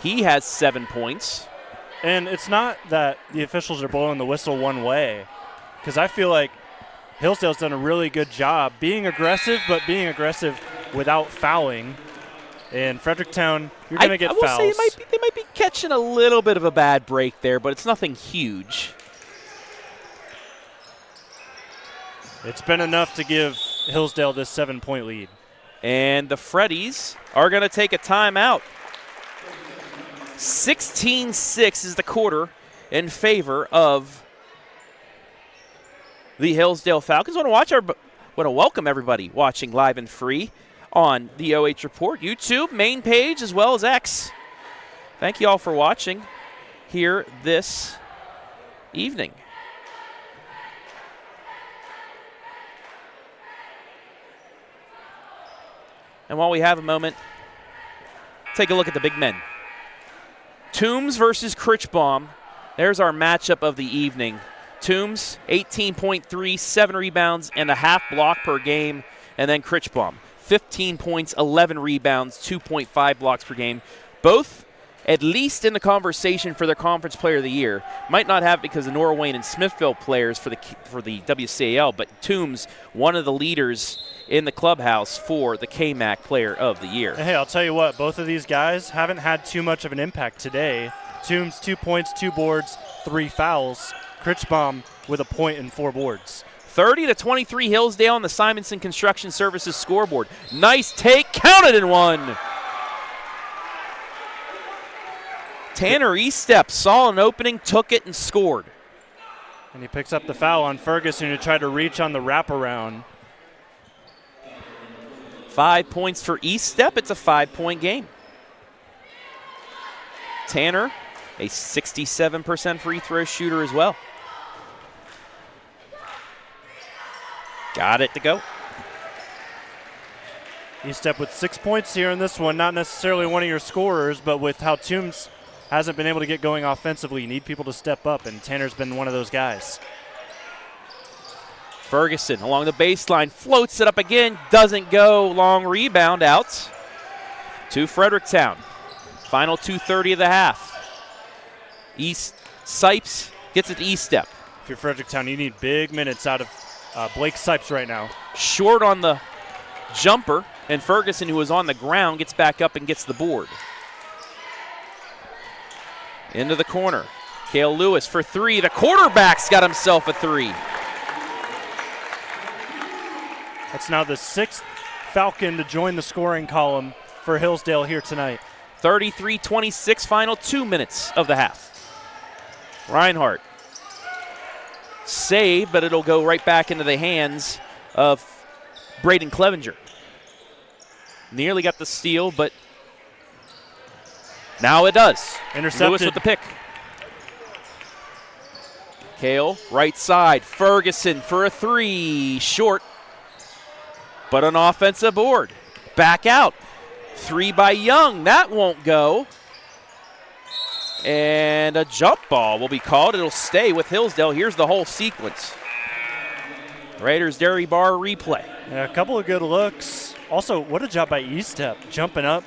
He has 7 points. And it's not that the officials are blowing the whistle one way, because I feel like Hillsdale's done a really good job being aggressive, but being aggressive without fouling. And Fredericktown, you're going to get fouls. I will say they might be catching a little bit of a bad break there, but it's nothing huge. It's been enough to give Hillsdale this 7-point lead. And the Freddies are going to take a timeout. 16-6 is the quarter in favor of the Hillsdale Falcons. I want to welcome everybody watching live and free on the OH Report, YouTube, main page, as well as X. Thank you all for watching here this evening. And while we have a moment, take a look at the big men. Toombs versus Krichbaum. There's our matchup of the evening. Toombs, 18.3, 7 rebounds, and a half block per game. And then Krichbaum, 15 points, 11 rebounds, 2.5 blocks per game. Both at least in the conversation for their Conference Player of the Year. Might not have it because of Norwayne and Smithville players for the WCAL, but Toombs, one of the leaders in the clubhouse for the KMAC Player of the Year. Hey, I'll tell you what, both of these guys haven't had too much of an impact today. Toombs, 2 points, 2 boards, 3 fouls. Krichbaum with a point and 4 boards. 30-23 Hillsdale on the Simonson Construction Services scoreboard. Nice take, counted in one. Tanner Estep saw an opening, took it, and scored. And he picks up the foul on Ferguson, who tried to reach on the wraparound. 5 points for Estep. It's a 5-point game. Tanner, a 67% free throw shooter as well. Got it to go. Estep with 6 points here in this one. Not necessarily one of your scorers, but with how Toombs hasn't been able to get going offensively, you need people to step up, and Tanner's been one of those guys. Ferguson along the baseline, floats it up again, doesn't go. Long rebound out to Fredericktown. Final 2:30 of the half. Sipes gets it to Estep. If you're Fredericktown, you need big minutes out of Blake Sipes right now. Short on the jumper, and Ferguson, who was on the ground, gets back up and gets the board. Into the corner. Cale Lewis for 3. The quarterback's got himself a 3. That's now the 6th Falcon to join the scoring column for Hillsdale here tonight. 33-26, final 2 minutes of the half. Reinhardt. Save, but it'll go right back into the hands of Braden Clevenger. Nearly got the steal, but now it does. Intercepted. Lewis with the pick. Cale, right side. Ferguson for a 3. Short, but an offensive board. Back out. 3 by Young. That won't go. And a jump ball will be called. It'll stay with Hillsdale. Here's the whole sequence. Raiders Dairy Bar replay. Yeah, a couple of good looks. Also, what a job by Estep, jumping up,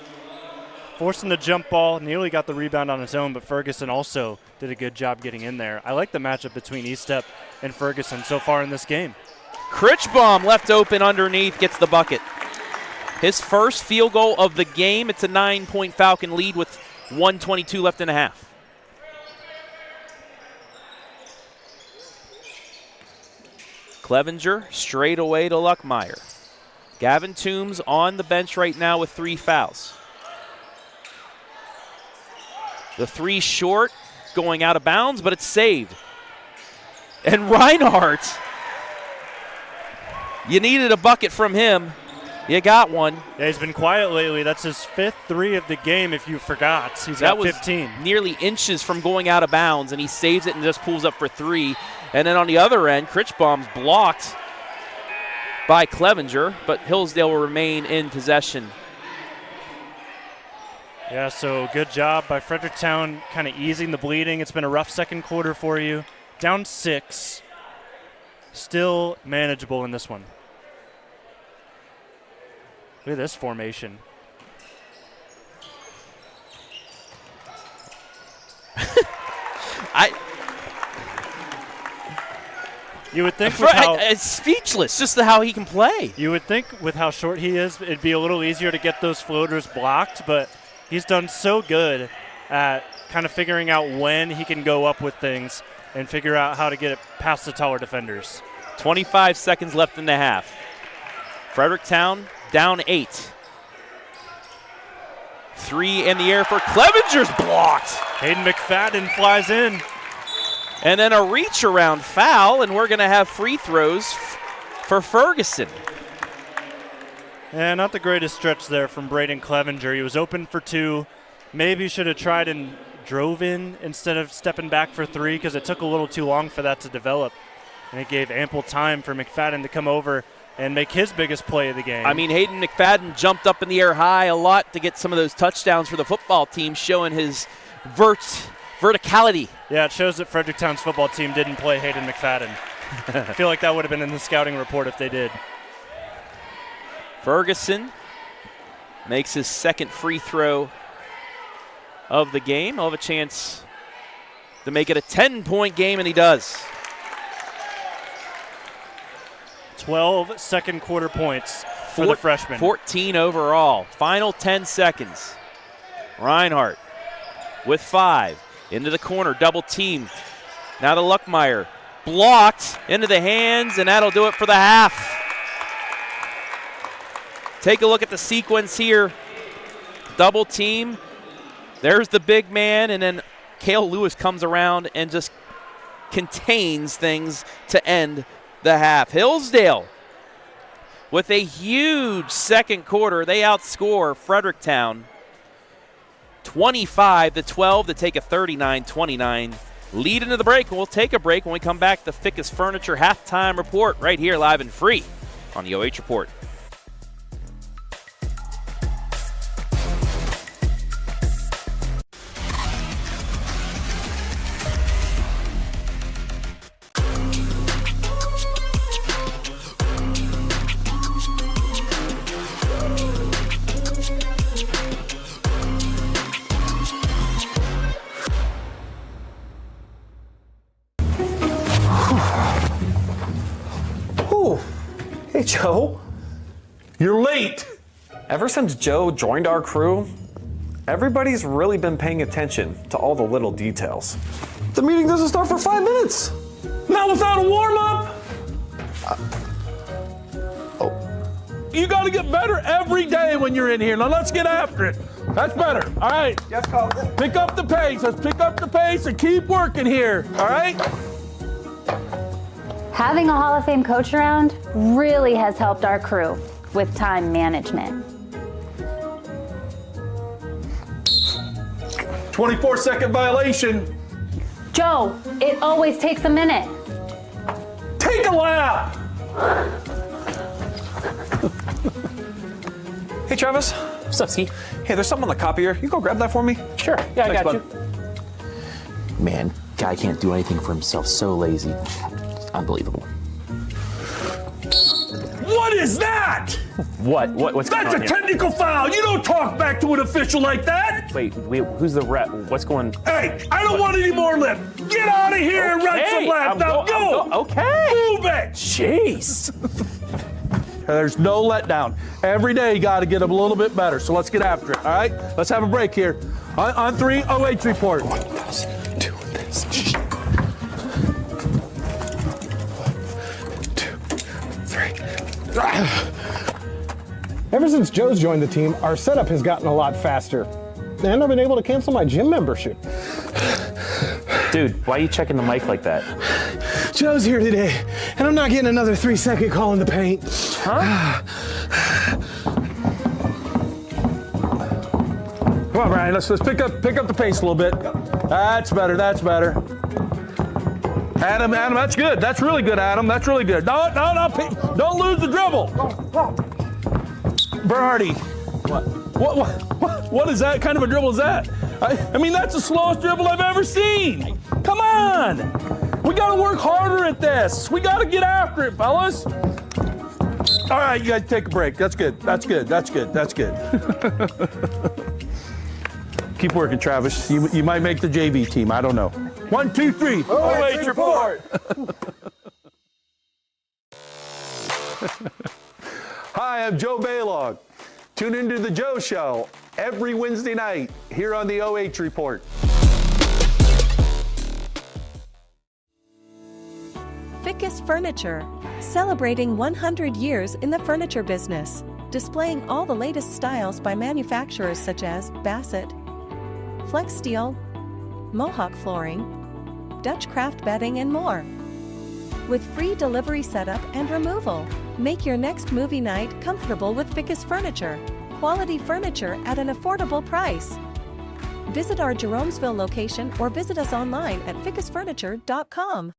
forcing the jump ball. Nearly got the rebound on his own, but Ferguson also did a good job getting in there. I like the matchup between Estep and Ferguson so far in this game. Krichbaum left open underneath, gets the bucket. His first field goal of the game. It's a 9-point Falcon lead with 1:22 left in the half. Clevenger straight away to Luckmeyer. Gavin Toombs on the bench right now with 3 fouls. The 3 short, going out of bounds, but it's saved. And Reinhardt You needed a bucket from him. You got one. Yeah, he's been quiet lately. That's his 5th 3 of the game, if you forgot. He's that got 15. Was nearly inches from going out of bounds, and he saves it and just pulls up for 3. And then on the other end, Krichbaum's blocked by Clevenger, but Hillsdale will remain in possession. Yeah, so good job by Fredericktown kind of easing the bleeding. It's been a rough second quarter for you. Down 6. Still manageable in this one. Look at this formation. You would think with how it's speechless, just how he can play. You would think with how short he is, it'd be a little easier to get those floaters blocked, but he's done so good at kind of figuring out when he can go up with things and figure out how to get it past the taller defenders. 25 seconds left in the half. Fredericktown down 8. 3 in the air for Clevenger's blocked. Hayden McFadden flies in. And then a reach around foul, and we're going to have free throws for Ferguson. Yeah, not the greatest stretch there from Braden Clevenger. He was open for 2. Maybe should have tried and drove in instead of stepping back for 3 because it took a little too long for that to develop. And it gave ample time for McFadden to come over and make his biggest play of the game. I mean, Hayden McFadden jumped up in the air high a lot to get some of those touchdowns for the football team, showing his verticality. Yeah, it shows that Fredericktown's football team didn't play Hayden McFadden. I feel like that would have been in the scouting report if they did. Ferguson makes his second free throw of the game. He'll have a chance to make it a 10-point game, and he does. 12 second quarter points for the freshman. 14 overall. Final 10 seconds. Reinhardt with 5. Into the corner, double team. Now to Luckmeyer. Blocked into the hands, and that'll do it for the half. Take a look at the sequence here. Double team. There's the big man, and then Cale Lewis comes around and just contains things to end the half. Hillsdale with a huge second quarter. They outscore Fredericktown 25-12 to take a 39-29 lead into the break. And we'll take a break when we come back. The Fickes Furniture halftime report right here live and free on the OH Report. Hey, Joe. You're late. Ever since Joe joined our crew, everybody's really been paying attention to all the little details. The meeting doesn't start for 5 minutes. Not without a warm-up. You got to get better every day when you're in here. Now let's get after it. That's better. All right. Yes, Coach. Pick up the pace. Let's pick up the pace and keep working here. All right? Having a Hall of Fame coach around really has helped our crew with time management. 24-second violation. Joe, it always takes a minute. Take a lap. Hey, Travis. What's up, Ski? Hey, there's something on the copier. You go grab that for me? Sure. Yeah, I Thanks, got bud. you. Man, guy can't do anything for himself. So lazy. Unbelievable. What is that? What's going That's on a here? technical foul. You don't talk back to an official like that. Wait, who's the ref? What's going? Hey, I don't want any more lip. Get out of here and run some laps. Now go. Okay. Move it. Jeez. There's no letdown. Every day you got to get a little bit better. So let's get after it. All right? Let's have a break here. On 3, OH report. Doing this. 1, 2, 3. Ever since Joe's joined the team, our setup has gotten a lot faster. And I've been able to cancel my gym membership. Dude, why are you checking the mic like that? Joe's here today, and I'm not getting another 3-second call in the paint. Huh? Come on, Brian, let's pick up the pace a little bit. That's better, that's better. Adam, that's good. That's really good, Adam. That's really good. No, don't lose the dribble. Bradey, what is that? Kind of a dribble is that? I mean, that's the slowest dribble I've ever seen. Come on. We got to work harder at this. We got to get after it, fellas. All right, you guys take a break. That's good. That's good. That's good. That's good. Keep working, Travis. You might make the JV team. I don't know. 1, 2, 3. OH report. Hi, I'm Joe Baylog. Tune into the Joe Show every Wednesday night here on the OH Report. Fickes Furniture, celebrating 100 years in the furniture business, displaying all the latest styles by manufacturers such as Bassett, Flex Steel, Mohawk Flooring, Dutch Craft Bedding, and more. With free delivery setup and removal, make your next movie night comfortable with Fickes Furniture. Quality furniture at an affordable price. Visit our Jeromesville location or visit us online at fickesfurniture.com.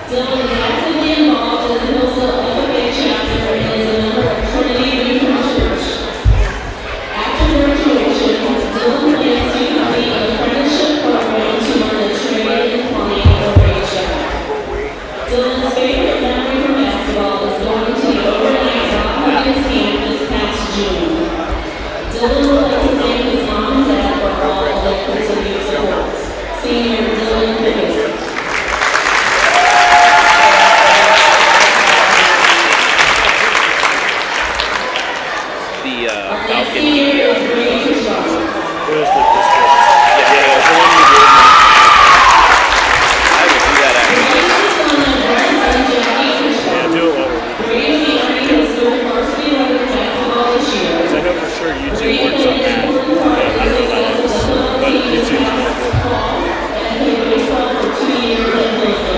Dylan is actively involved in the Hillsdale Falcons chapter and is a member of Trinity Lutheran Church. After graduation, Dylan plans to complete an apprenticeship program to learn the trade and plumbing of HVAC. Dylan's favorite memory from basketball is going to the overnight Falcons game this past June. Dylan would like to thank his mom and dad for all of their continued support. Senior Dylan Fickes. Falcon. Where's the district? Yeah, the one you did. I will do that after this. Yeah, do it while we're because I know for sure YouTube works on that. I don't know about this, but YouTube's really good.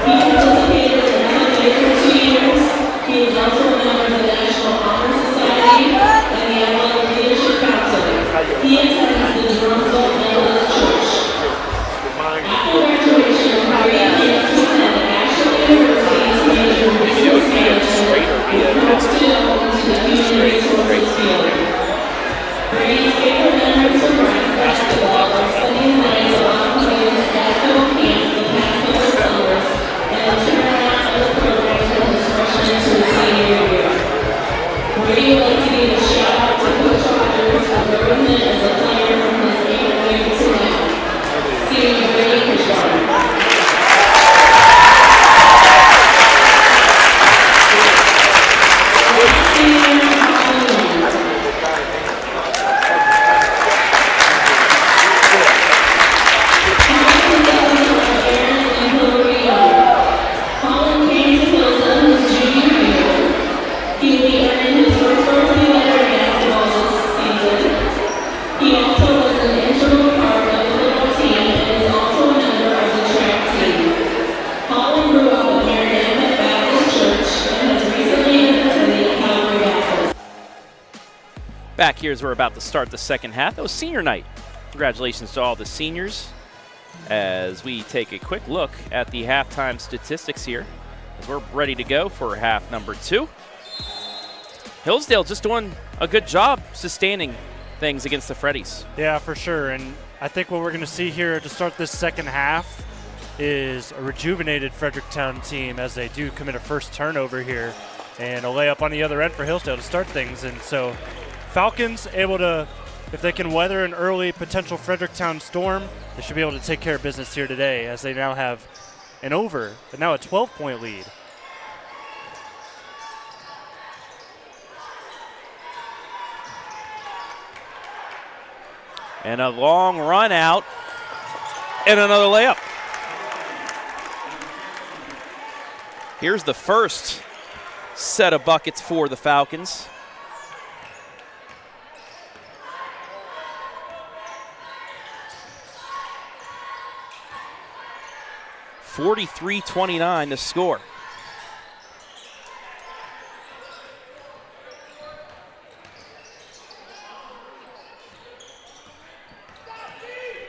He participated in MMA for 2 years. He is also a member of the National Honor Society and the Athletic Leadership Council. He attends the Jeromesville Methodist Church. After graduation, Brady plans to attend National University to major in business management and pursue into the human resources field. Brady's favorite memories of basketball are spending nights along with his basketball camp the past couple summers and the turnaround of the program from his freshman to his senior year. Brady would like to give a shout out to Coach Rogers for growing him as a player from his 8th grade to now. Senior Bradey Krichbaum. Holland came to Hillsdale his junior year. He will be earning his first varsity letter in basketball this season. He also was an integral part of the football team and is also a member of the track team. Holland grew up at Pregame Baptist Church and has recently attended Calvary Baptist. Back here as we're about to start the second half. That was senior night. Congratulations to all the seniors as we take a quick look at the halftime statistics here as we're ready to go for half number 2. Hillsdale just doing a good job sustaining things against the Freddies. Yeah, for sure. And I think what we're going to see here to start this second half is a rejuvenated Fredericktown team as they do commit a first turnover here and a layup on the other end for Hillsdale to start things. And so Falcons able to, if they can weather an early potential Fredericktown storm, they should be able to take care of business here today as they now have an over, but now a 12-point lead. And a long run out and another layup. Here's the first set of buckets for the Falcons. (43-29) to score.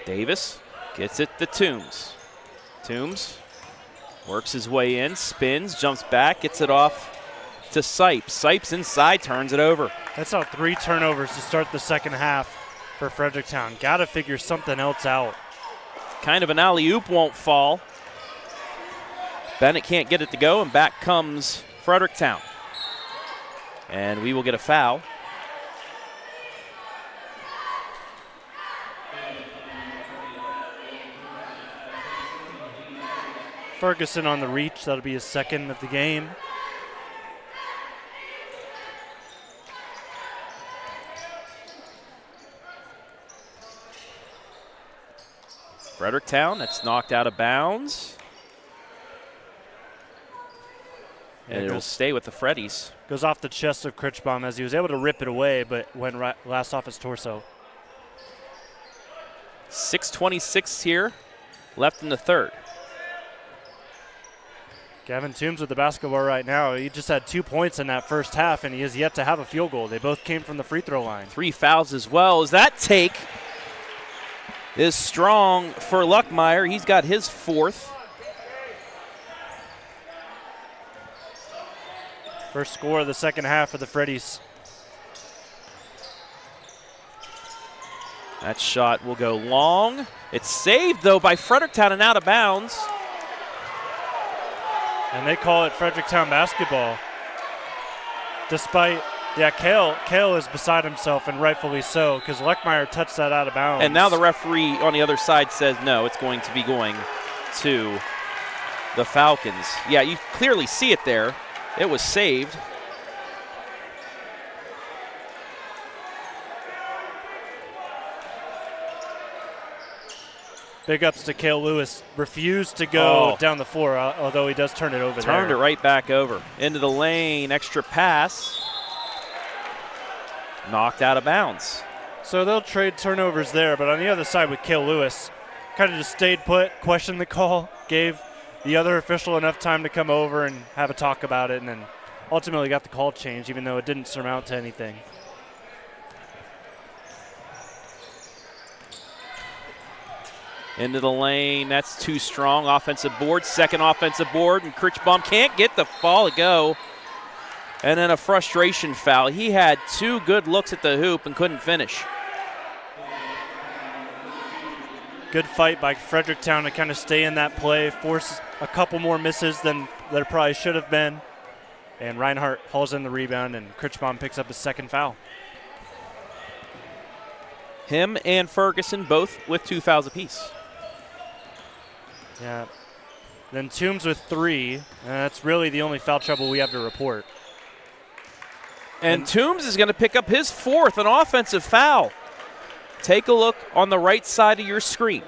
Davis gets it to Toombs. Toombs works his way in, spins, jumps back, gets it off to Sipes. Sipes inside, turns it over. That's how 3 turnovers to start the second half for Fredericktown. Got to figure something else out. Kind of an alley-oop won't fall. Bennett can't get it to go, and back comes Fredericktown. And we will get a foul. Ferguson on the reach. That'll be his second of the game. Fredericktown, that's knocked out of bounds. And it'll stay with the Freddies. Goes off the chest of Krichbaum as he was able to rip it away, but went last off his torso. 6:26 here, left in the third. Gavin Toombs with the basketball right now. He just had 2 points in that first half, and he has yet to have a field goal. They both came from the free throw line. 3 fouls as well. As that take is strong for Luckmeyer. He's got his 4th. First score of the second half for the Freddies. That shot will go long. It's saved, though, by Fredericktown and out of bounds. And they call it Fredericktown basketball. Despite, Kale is beside himself, and rightfully so, because Leckmeyer touched that out of bounds. And now the referee on the other side says no, it's going to be going to the Falcons. Yeah, you clearly see it there. It was saved. Big ups to Cale Lewis. Refused to go down the floor, although he does turn it over there. Turned it right back over. Into the lane, extra pass. Knocked out of bounds. So they'll trade turnovers there, but on the other side with Cale Lewis, kind of just stayed put, questioned the call, gave the other official enough time to come over and have a talk about it, and then ultimately got the call changed, even though it didn't surmount to anything. Into the lane, that's too strong. Offensive board, second offensive board, and Krichbaum can't get the ball to go. And then a frustration foul. He had two good looks at the hoop and couldn't finish. Good fight by Fredericktown to kind of stay in that play, force a couple more misses than there probably should have been. And Reinhardt hauls in the rebound, and Krichbaum picks up his second foul. Him and Ferguson both with 2 fouls apiece. Yeah. Then Toombs with 3, and that's really the only foul trouble we have to report. And Toombs is going to pick up his 4th, an offensive foul. Take a look on the right side of your screen.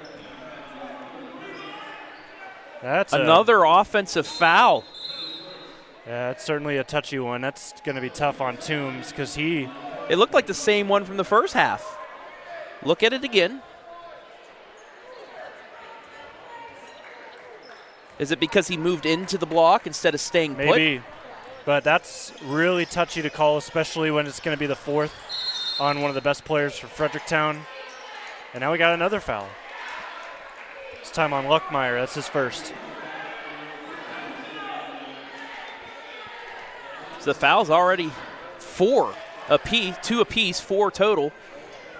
That's another offensive foul. Yeah, it's certainly a touchy one. That's going to be tough on Toombs because it looked like the same one from the first half. Look at it again. Is it because he moved into the block instead of staying put? Maybe, but that's really touchy to call, especially when it's going to be the 4th on one of the best players for Fredericktown. And now we got another foul. This time on Leckmeyer. That's his first. So the foul's already 4 apiece, 2 apiece, 4 total.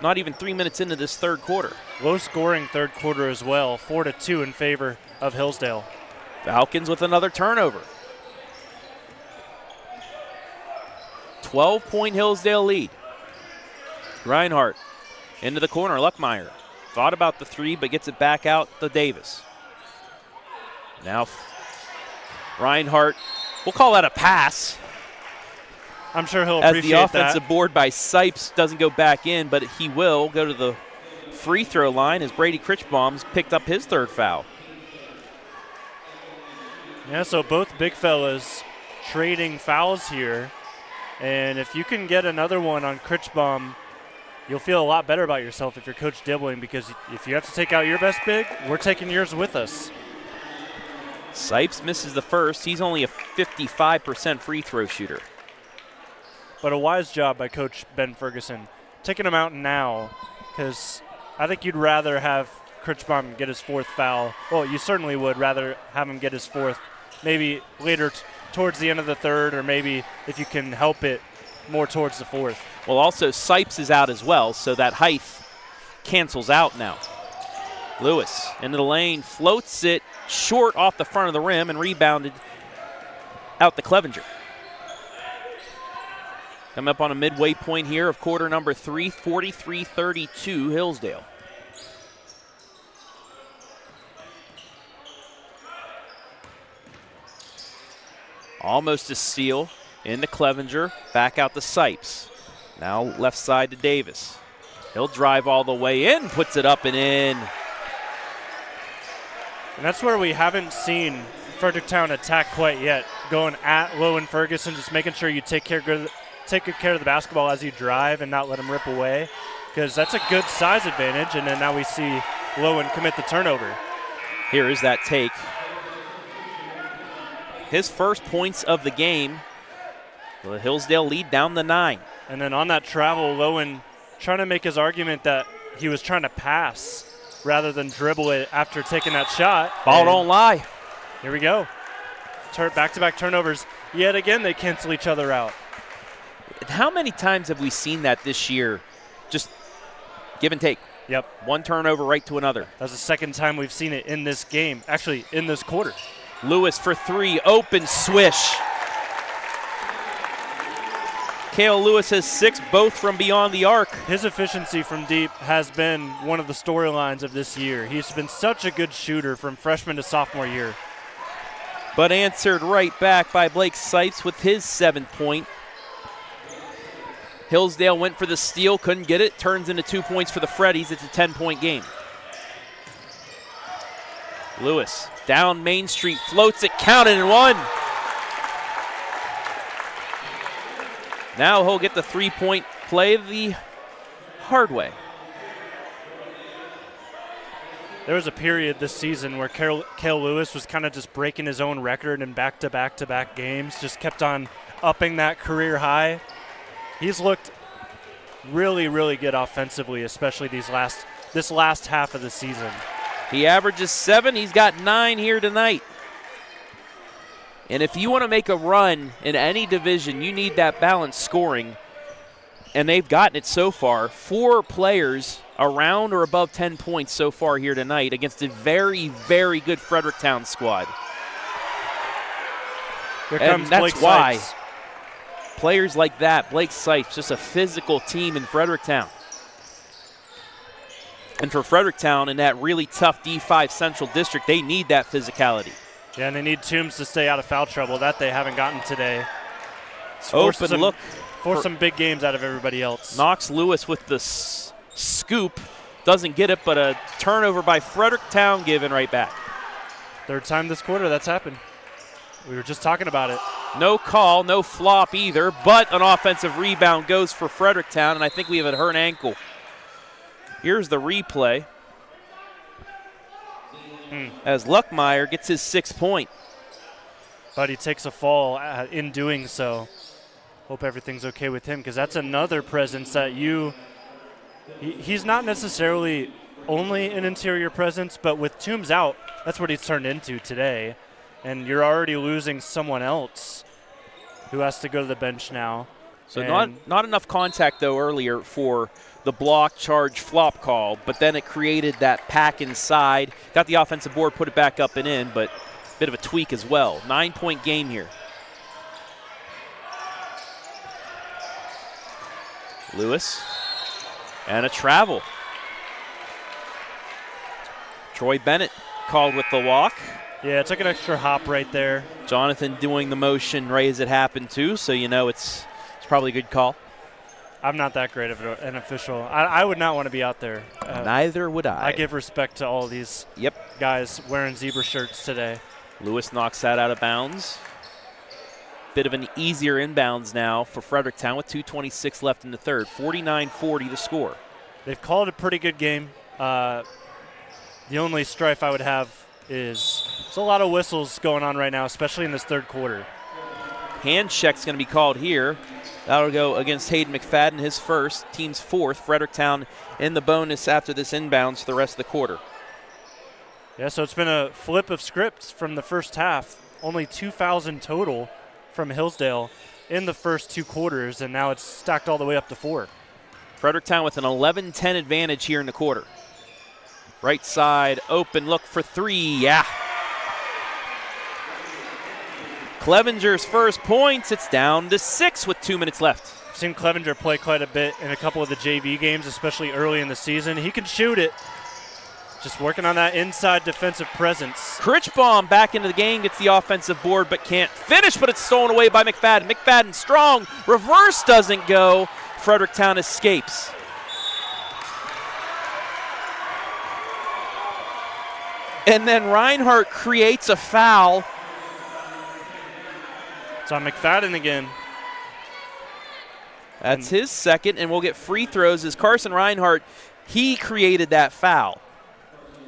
Not even 3 minutes into this third quarter. Low scoring third quarter as well. 4-2 in favor of Hillsdale. Falcons with another turnover. 12-point Hillsdale lead. Reinhardt into the corner. Leckmeyer thought about the 3, but gets it back out to Davis. Now Reinhardt, we'll call that a pass. I'm sure he'll appreciate that. As the offensive board by Sipes doesn't go back in, but he will go to the free throw line as Bradey Krichbaum's picked up his 3rd foul. Yeah, so both big fellas trading fouls here. And if you can get another one on Krichbaum, you'll feel a lot better about yourself if you're Coach Dibbling, because if you have to take out your best big, we're taking yours with us. Sipes misses the first. He's only a 55% free throw shooter. But a wise job by Coach Ben Ferguson, taking him out now, because I think you'd rather have Krichbaum get his 4th foul. Well, you certainly would rather have him get his 4th, maybe later towards the end of the 3rd, or maybe if you can help it more towards the 4th. Well, also Sipes is out as well, so that height cancels out now. Lewis into the lane, floats it short off the front of the rim and rebounded out to Clevenger. Coming up on a midway point here of quarter number 3, 43-32 Hillsdale. Almost a steal into Clevenger, back out to Sipes. Now left side to Davis. He'll drive all the way in, puts it up and in. And that's where we haven't seen Fredericktown attack quite yet. Going at Lowen Ferguson, just making sure you take good care of the basketball as you drive and not let him rip away, because that's a good size advantage. And then now we see Lowen commit the turnover. Here is that take. His first points of the game. The Hillsdale lead down the 9. And then on that travel, Lowen trying to make his argument that he was trying to pass rather than dribble it after taking that shot. Ball don't lie. Here we go. back-to-back turnovers. Yet again, they cancel each other out. How many times have we seen that this year? Just give and take. Yep. One turnover right to another. That's the second time we've seen it in this game, actually in this quarter. Lewis for three, open swish. Kale Lewis has 6, both from beyond the arc. His efficiency from deep has been one of the storylines of this year. He's been such a good shooter from freshman to sophomore year. But answered right back by Blake Sipes with his 7th point. Hillsdale went for the steal, couldn't get it. Turns into 2 points for the Freddies. It's a 10-point game. Lewis down Main Street, floats it, counted and one. Now he'll get the 3-point play the hard way. There was a period this season where Kale Lewis was kind of just breaking his own record in back-to-back-to-back games, just kept on upping that career high. He's looked really, really good offensively, especially this last half of the season. He averages 7. He's got 9 here tonight. And if you want to make a run in any division, you need that balanced scoring. And they've gotten it so far. 4 players around or above 10 points so far here tonight against a very, very good Fredericktown squad. Here comes that's Blake why Sipes. Players like that, Blake Sipes, just a physical team in Fredericktown. And for Fredericktown in that really tough D5 Central District, they need that physicality. Yeah, and they need Toombs to stay out of foul trouble. That they haven't gotten today. Open look. Force some big games out of everybody else. Knox Lewis with the scoop. Doesn't get it, but a turnover by Fredericktown given right back. Third time this quarter that's happened. We were just talking about it. No call, no flop either, but an offensive rebound goes for Fredericktown, and I think we have a hurt ankle. Here's the replay. As Luckmeyer gets his 6th point. But he takes a fall in doing so. Hope everything's okay with him, because that's another presence that he's not necessarily only an interior presence, but with Toombs out, that's what he's turned into today. And you're already losing someone else who has to go to the bench now. So not enough contact, though, earlier for the block, charge, flop call, but then it created that pack inside. Got the offensive board, put it back up and in, but a bit of a tweak as well. 9-point game here. Lewis and a travel. Troy Bennett called with the walk. Yeah, it took an extra hop right there. Jonathan doing the motion right as it happened too, so you know it's probably a good call. I'm not that great of an official. I would not want to be out there. Neither would I. I give respect to all these guys wearing zebra shirts today. Lewis knocks that out of bounds. Bit of an easier inbounds now for Fredericktown with 2:26 left in the third. 49-40 the score. They've called a pretty good game. The only strife I would have is there's a lot of whistles going on right now, especially in this third quarter. Hand check's going to be called here. That'll go against Hayden McFadden, his first, team's 4th. Fredericktown in the bonus after this inbounds for the rest of the quarter. Yeah, so it's been a flip of scripts from the first half. Only 2 fouls in total from Hillsdale in the first 2 quarters, and now it's stacked all the way up to 4. Fredericktown with an 11-10 advantage here in the quarter. Right side, open look for 3, yeah. Clevenger's first points, it's down to 6 with 2 minutes left. I've seen Clevenger play quite a bit in a couple of the JV games, especially early in the season. He can shoot it. Just working on that inside defensive presence. Krichbaum back into the game, gets the offensive board, but can't finish, but it's stolen away by McFadden. McFadden strong, reverse doesn't go. Fredericktown escapes. And then Reinhardt creates a foul. It's on McFadden again. That's his second, and we'll get free throws as Carson Reinhardt, he created that foul.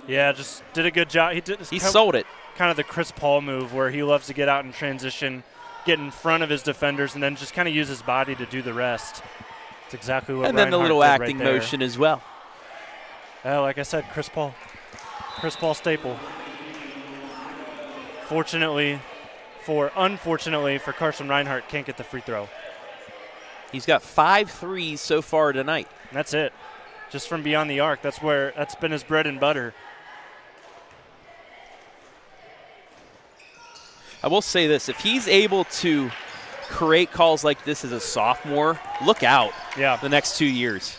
Yeah, just did a good job. He sold it. Kind of the Chris Paul move where he loves to get out in transition, get in front of his defenders, and then just kind of use his body to do the rest. That's exactly what And then Reinhardt the little did acting right there. motion as well. Like I said, Chris Paul staple. Fortunately unfortunately for Carson Reinhardt, can't get the free throw. He's got 5 threes so far tonight. And that's it. Just from beyond the arc. That's been his bread and butter. I will say this, if he's able to create calls like this as a sophomore, look out the next 2 years.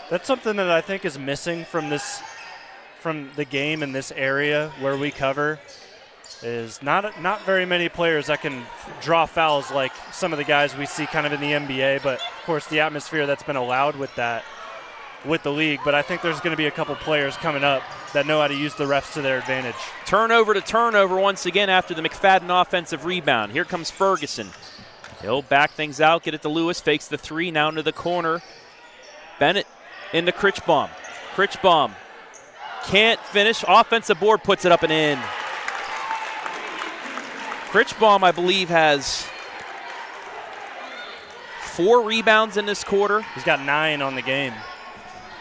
That's something that I think is missing from the game in this area where we cover, is not very many players that can draw fouls like some of the guys we see kind of in the NBA, but of course the atmosphere that's been allowed with the league. But I think there's going to be a couple players coming up that know how to use the refs to their advantage. Turnover to turnover once again after the McFadden offensive rebound. Here comes Ferguson. He'll back things out, get it to Lewis, fakes the 3, now into the corner. Bennett into Krichbaum. Krichbaum can't finish. Offensive board, puts it up and in. Krichbaum, I believe, has 4 rebounds in this quarter. He's got 9 on the game.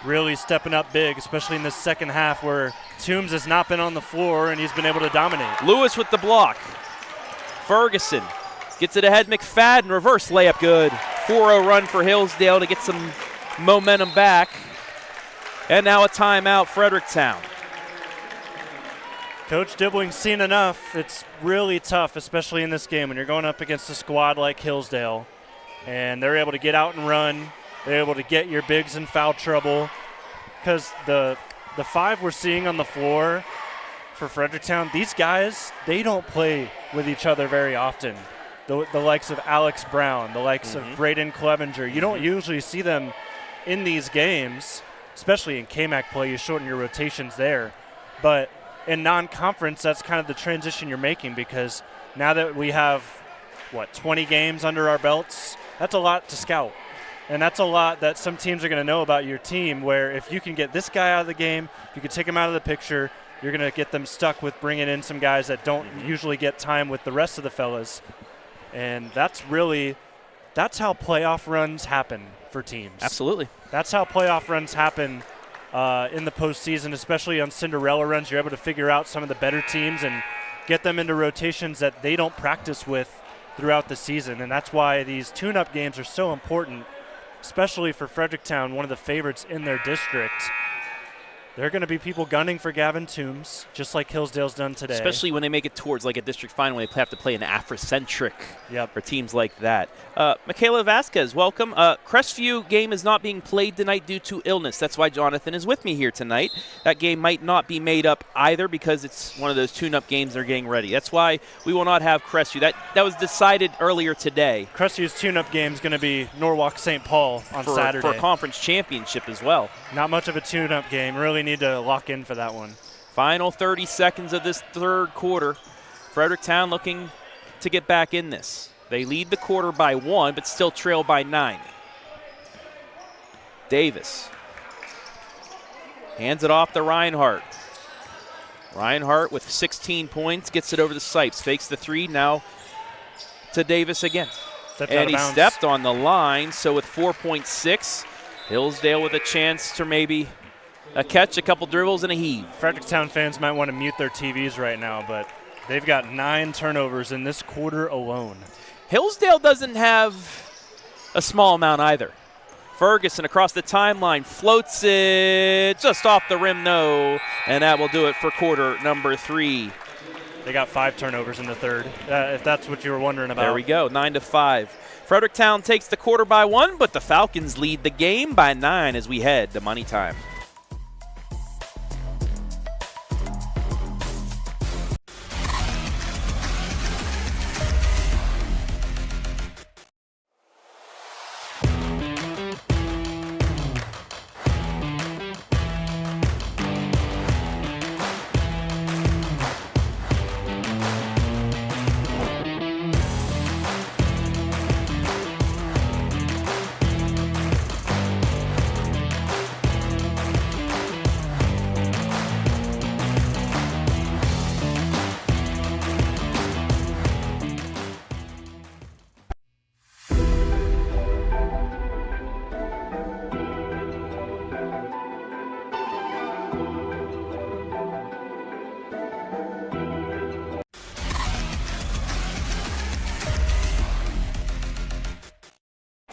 Really stepping up big, especially in this second half where Toombs has not been on the floor and he's been able to dominate. Lewis with the block. Ferguson gets it ahead. McFadden, reverse layup, good. 4-0 run for Hillsdale to get some momentum back. And now a timeout, Fredericktown. Coach Dibling's seen enough. It's really tough, especially in this game when you're going up against a squad like Hillsdale. And they're able to get out and run. They're able to get your bigs in foul trouble. Because the 5 we're seeing on the floor for Fredericktown, these guys, they don't play with each other very often. The likes of Alex Brown, the likes of Braden Clevenger. You don't usually see them in these games, especially in KMAC play. You shorten your rotations there. But in non-conference, that's kind of the transition you're making, because now that we have, 20 games under our belts, that's a lot to scout. And that's a lot that some teams are going to know about your team, where if you can get this guy out of the game, if you can take him out of the picture, you're going to get them stuck with bringing in some guys that don't usually get time with the rest of the fellas. And that's how playoff runs happen for teams. Absolutely. That's how playoff runs happen in the postseason, especially on Cinderella runs. You're able to figure out some of the better teams and get them into rotations that they don't practice with throughout the season. And that's why these tune-up games are so important, especially for Fredericktown, one of the favorites in their district. There are going to be people gunning for Gavin Toombs, just like Hillsdale's done today. Especially when they make it towards like a district final, they have to play an Afrocentric or teams like that. Michaela Vasquez, welcome. Crestview game is not being played tonight due to illness. That's why Jonathan is with me here tonight. That game might not be made up either because it's one of those tune-up games they're getting ready. That's why we will not have Crestview. That was decided earlier today. Crestview's tune-up game is going to be Norwalk St. Paul on Saturday. For a conference championship as well. Not much of a tune-up game. Really need to lock in for that one. Final 30 seconds of this third quarter. Fredericktown looking to get back in this. They lead the quarter by 1, but still trail by 9. Davis hands it off to Reinhardt. Reinhardt with 16 points, gets it over the Sipes, fakes the 3, now to Davis again. And he stepped on the line, so with 4.6, Hillsdale with a chance to maybe a catch, a couple dribbles, and a heave. Fredericktown fans might want to mute their TVs right now, but they've got 9 turnovers in this quarter alone. Hillsdale doesn't have a small amount either. Ferguson across the timeline, floats it just off the rim, no, and that will do it for quarter number 3. They got 5 turnovers in the third, if that's what you were wondering about. There we go, 9-5. Fredericktown takes the quarter by 1, but the Falcons lead the game by 9 as we head to money time.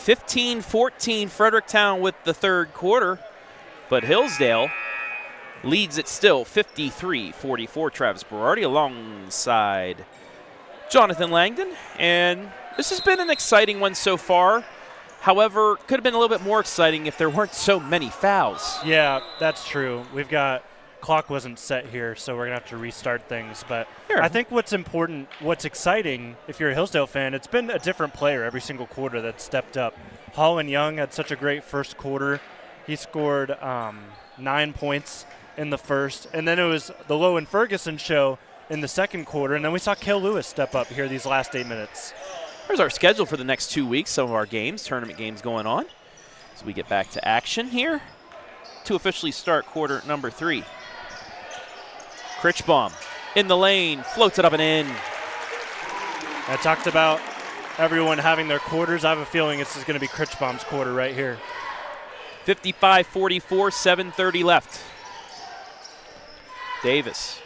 15-14 Fredericktown with the third quarter, but Hillsdale leads it still 53-44. Travis Berardi alongside Jonathan Langdon, and this has been an exciting one so far. However, could have been a little bit more exciting if there weren't so many fouls. Yeah, that's true. Clock wasn't set here, so we're going to have to restart things. But I think what's important, what's exciting, if you're a Hillsdale fan, it's been a different player every single quarter that stepped up. Holland Young had such a great first quarter. He scored 9 points in the first. And then it was the Lowe and Ferguson show in the second quarter. And then we saw Cale Lewis step up here these last 8 minutes. Here's our schedule for the next 2 weeks. Some of our games, tournament games going on. So we get back to action here to officially start quarter number 3. Krichbaum in the lane, floats it up and in. I talked about everyone having their quarters. I have a feeling this is going to be Krichbaum's quarter right here. 55-44, 7:30 left. Davis.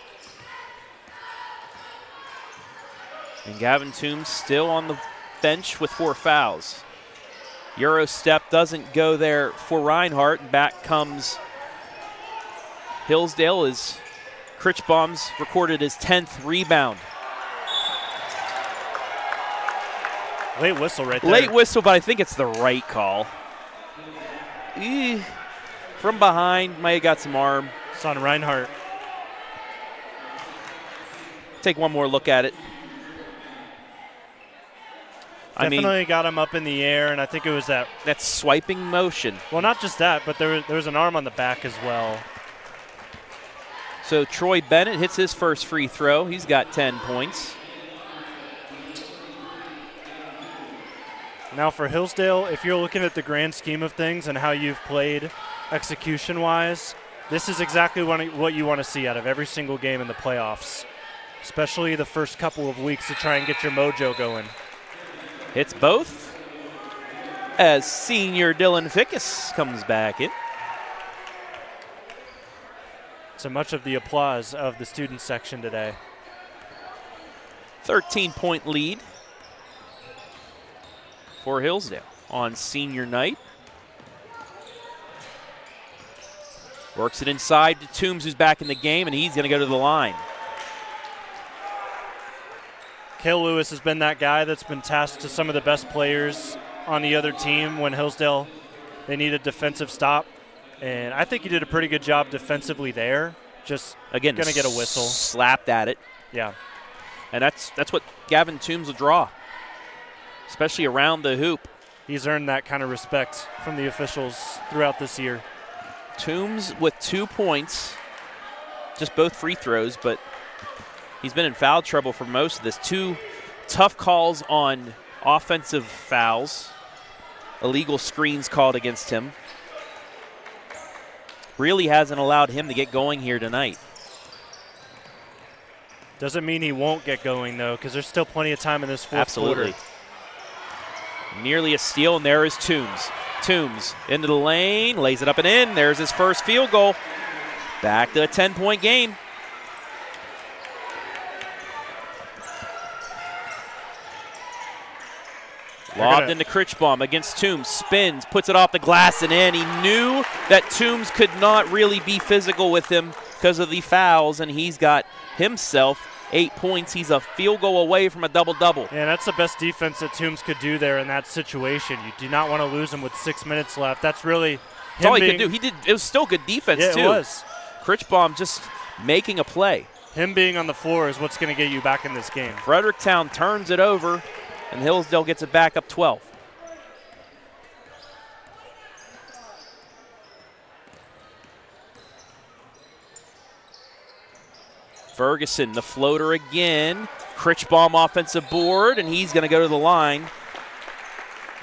And Gavin Toombs still on the bench with 4 fouls. Euro step doesn't go there for Reinhardt, and back comes Hillsdale as Krichbaum's recorded his 10th rebound. Late whistle right there. Late whistle, but I think it's the right call. From behind, might have got some arm. It's on Reinhardt. Take one more look at it. Definitely got him up in the air, and I think it was that swiping motion. Well, not just that, but there was an arm on the back as well. So Troy Bennett hits his first free throw. He's got 10 points. Now for Hillsdale, if you're looking at the grand scheme of things and how you've played execution-wise, this is exactly what you want to see out of every single game in the playoffs, especially the first couple of weeks to try and get your mojo going. Hits both as senior Dylan Fickes comes back in. So much of the applause of the student section today. 13-point lead for Hillsdale on senior night. Works it inside to Toombs, who's back in the game, and he's going to go to the line. Cale Lewis has been that guy that's been tasked to some of the best players on the other team when Hillsdale, they need a defensive stop. And I think he did a pretty good job defensively there. Just again, going to get a whistle. Slapped at it. Yeah. And that's what Gavin Toombs will draw, especially around the hoop. He's earned that kind of respect from the officials throughout this year. Toombs with 2 points, just both free throws, but he's been in foul trouble for most of this. 2 tough calls on offensive fouls, illegal screens called against him. Really hasn't allowed him to get going here tonight. Doesn't mean he won't get going, though, because there's still plenty of time in this fourth Absolutely. quarter. Nearly a steal, and there is Toombs. Toombs into the lane, lays it up and in. There's his first field goal. Back to a 10-point game. Lobbed into Krichbaum against Toombs. Spins, puts it off the glass and in. He knew that Toombs could not really be physical with him because of the fouls, and he's got himself 8 points. He's a field goal away from a double-double. Yeah, that's the best defense that Toombs could do there in that situation. You do not want to lose him with 6 minutes left. That's really That's all he could do. It was still good defense, too. Yeah, it was. Krichbaum just making a play. Him being on the floor is what's going to get you back in this game. Fredericktown turns it over, and Hillsdale gets it back up 12. Ferguson, the floater again. Krichbaum offensive board, and he's going to go to the line.